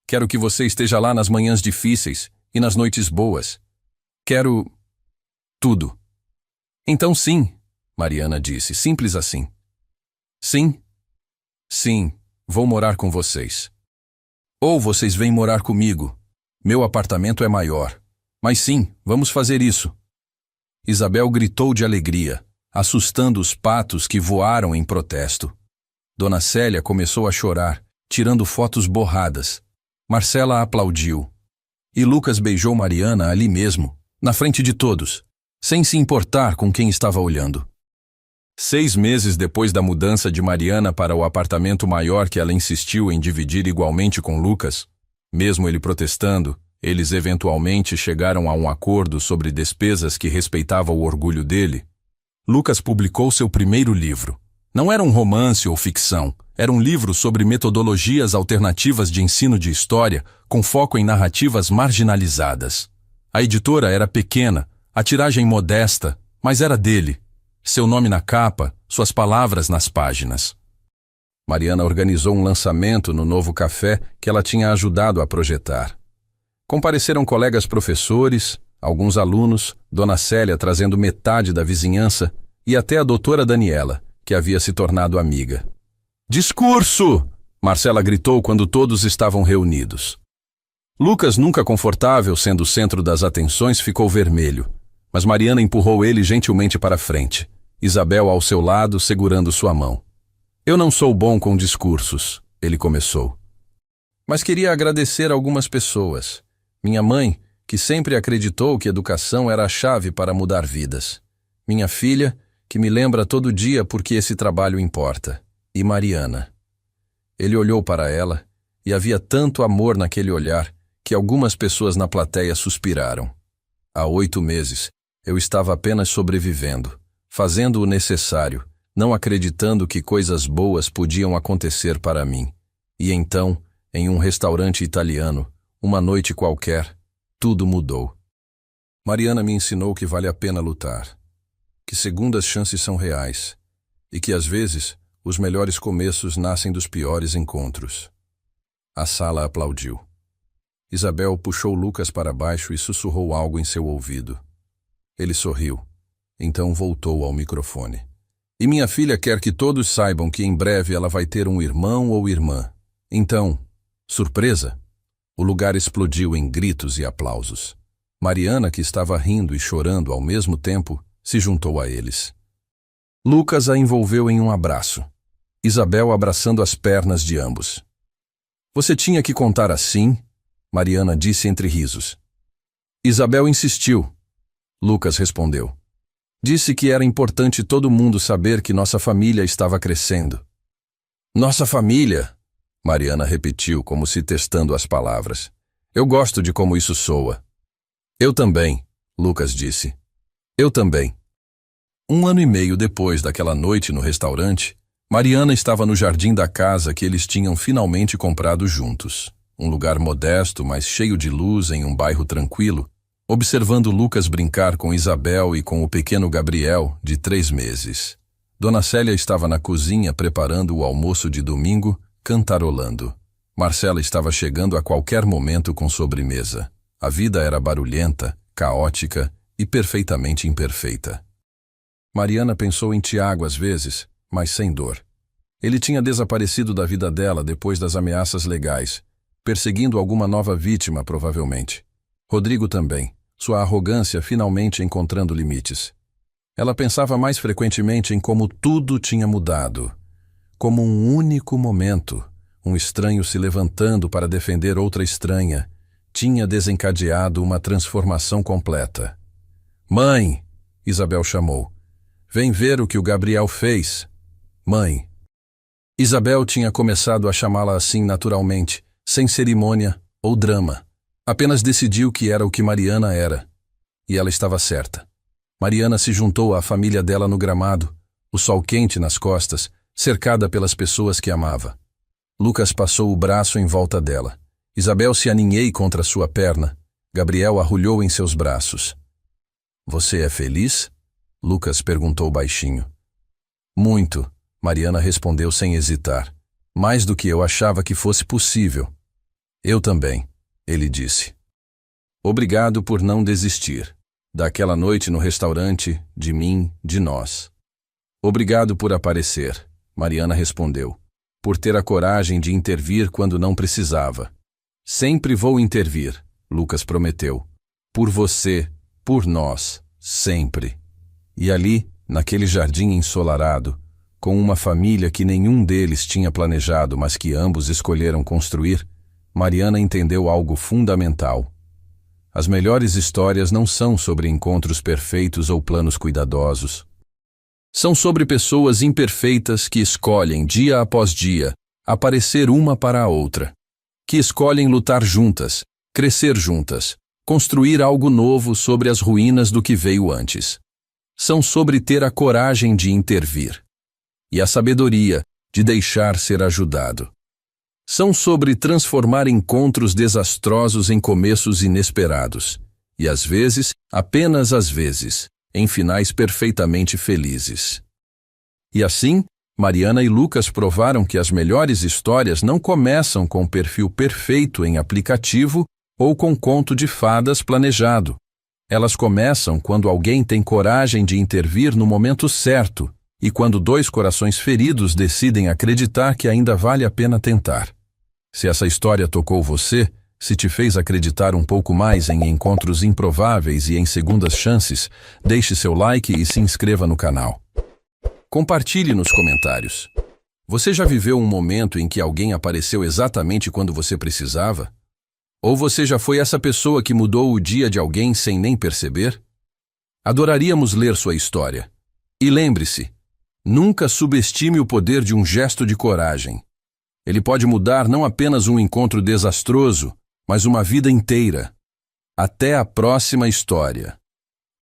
Quero que você esteja lá nas manhãs difíceis e nas noites boas. Quero tudo. Então sim, Mariana disse, simples assim. Sim? Sim, vou morar com vocês. Ou vocês vêm morar comigo. Meu apartamento é maior. Mas sim, vamos fazer isso. Isabel gritou de alegria, assustando os patos que voaram em protesto. Dona Célia começou a chorar, tirando fotos borradas. Marcela aplaudiu. E Lucas beijou Mariana ali mesmo, na frente de todos, sem se importar com quem estava olhando. 6 meses depois da mudança de Mariana para o apartamento maior que ela insistiu em dividir igualmente com Lucas, mesmo ele protestando, eles eventualmente chegaram a um acordo sobre despesas que respeitava o orgulho dele. Lucas publicou seu primeiro livro. Não era um romance ou ficção, era um livro sobre metodologias alternativas de ensino de história com foco em narrativas marginalizadas. A editora era pequena, a tiragem modesta, mas era dele. Seu nome na capa, suas palavras nas páginas. Mariana organizou um lançamento no novo café que ela tinha ajudado a projetar. Compareceram colegas professores, alguns alunos, Dona Célia trazendo metade da vizinhança e até a doutora Daniela, que havia se tornado amiga. Discurso! Marcela gritou quando todos estavam reunidos. Lucas, nunca confortável sendo o centro das atenções, ficou vermelho, mas Mariana empurrou ele gentilmente para frente. Isabel ao seu lado, segurando sua mão. Eu não sou bom com discursos, ele começou. Mas queria agradecer a algumas pessoas. Minha mãe, que sempre acreditou que educação era a chave para mudar vidas. Minha filha, que me lembra todo dia porque esse trabalho importa. E Mariana. Ele olhou para ela, e havia tanto amor naquele olhar que algumas pessoas na plateia suspiraram. Há 8 meses, eu estava apenas sobrevivendo, fazendo o necessário, não acreditando que coisas boas podiam acontecer para mim. E então, em um restaurante italiano, uma noite qualquer, tudo mudou. Mariana me ensinou que vale a pena lutar, que segundas chances são reais, e que às vezes os melhores começos nascem dos piores encontros. A sala aplaudiu. Isabel puxou Lucas para baixo e sussurrou algo em seu ouvido. Ele sorriu. Então voltou ao microfone. E minha filha quer que todos saibam que em breve ela vai ter um irmão ou irmã. Então, surpresa? O lugar explodiu em gritos e aplausos. Mariana, que estava rindo e chorando ao mesmo tempo, se juntou a eles. Lucas a envolveu em um abraço. Isabel abraçando as pernas de ambos. Você tinha que contar assim? Mariana disse entre risos. Isabel insistiu. Lucas respondeu. Disse que era importante todo mundo saber que nossa família estava crescendo. Nossa família, Mariana repetiu como se testando as palavras. Eu gosto de como isso soa. Eu também, Lucas disse. Eu também. 1 ano e meio depois daquela noite no restaurante, Mariana estava no jardim da casa que eles tinham finalmente comprado juntos. Um lugar modesto, mas cheio de luz em um bairro tranquilo, observando Lucas brincar com Isabel e com o pequeno Gabriel, de 3 meses. Dona Célia estava na cozinha preparando o almoço de domingo, cantarolando. Marcela estava chegando a qualquer momento com sobremesa. A vida era barulhenta, caótica e perfeitamente imperfeita. Mariana pensou em Tiago às vezes, mas sem dor. Ele tinha desaparecido da vida dela depois das ameaças legais, perseguindo alguma nova vítima, provavelmente. Rodrigo também, sua arrogância finalmente encontrando limites. Ela pensava mais frequentemente em como tudo tinha mudado. Como um único momento, um estranho se levantando para defender outra estranha, tinha desencadeado uma transformação completa. "Mãe!" Isabel chamou. "Vem ver o que o Gabriel fez." "Mãe." Isabel tinha começado a chamá-la assim naturalmente, sem cerimônia ou drama. Apenas decidiu que era o que Mariana era. E ela estava certa. Mariana se juntou à família dela no gramado, o sol quente nas costas, cercada pelas pessoas que amava. Lucas passou o braço em volta dela. Isabel se aninhei contra sua perna. Gabriel arrulhou em seus braços. "Você é feliz?" Lucas perguntou baixinho. "Muito." Mariana respondeu sem hesitar. "Mais do que eu achava que fosse possível." "Eu também," ele disse. "Obrigado por não desistir. Daquela noite no restaurante, de mim, de nós." "Obrigado por aparecer," Mariana respondeu. "Por ter a coragem de intervir quando não precisava." "Sempre vou intervir," Lucas prometeu. "Por você, por nós, sempre." E ali, naquele jardim ensolarado, com uma família que nenhum deles tinha planejado, mas que ambos escolheram construir, Mariana entendeu algo fundamental. As melhores histórias não são sobre encontros perfeitos ou planos cuidadosos. São sobre pessoas imperfeitas que escolhem, dia após dia, aparecer uma para a outra. Que escolhem lutar juntas, crescer juntas, construir algo novo sobre as ruínas do que veio antes. São sobre ter a coragem de intervir e a sabedoria de deixar ser ajudado. São sobre transformar encontros desastrosos em começos inesperados e, às vezes, apenas às vezes, em finais perfeitamente felizes. E assim, Mariana e Lucas provaram que as melhores histórias não começam com perfil perfeito em aplicativo ou com conto de fadas planejado. Elas começam quando alguém tem coragem de intervir no momento certo e quando 2 corações feridos decidem acreditar que ainda vale a pena tentar. Se essa história tocou você, se te fez acreditar um pouco mais em encontros improváveis e em segundas chances, deixe seu like e se inscreva no canal. Compartilhe nos comentários. Você já viveu um momento em que alguém apareceu exatamente quando você precisava? Ou você já foi essa pessoa que mudou o dia de alguém sem nem perceber? Adoraríamos ler sua história. E lembre-se, nunca subestime o poder de um gesto de coragem. Ele pode mudar não apenas um encontro desastroso, mas uma vida inteira. Até a próxima história.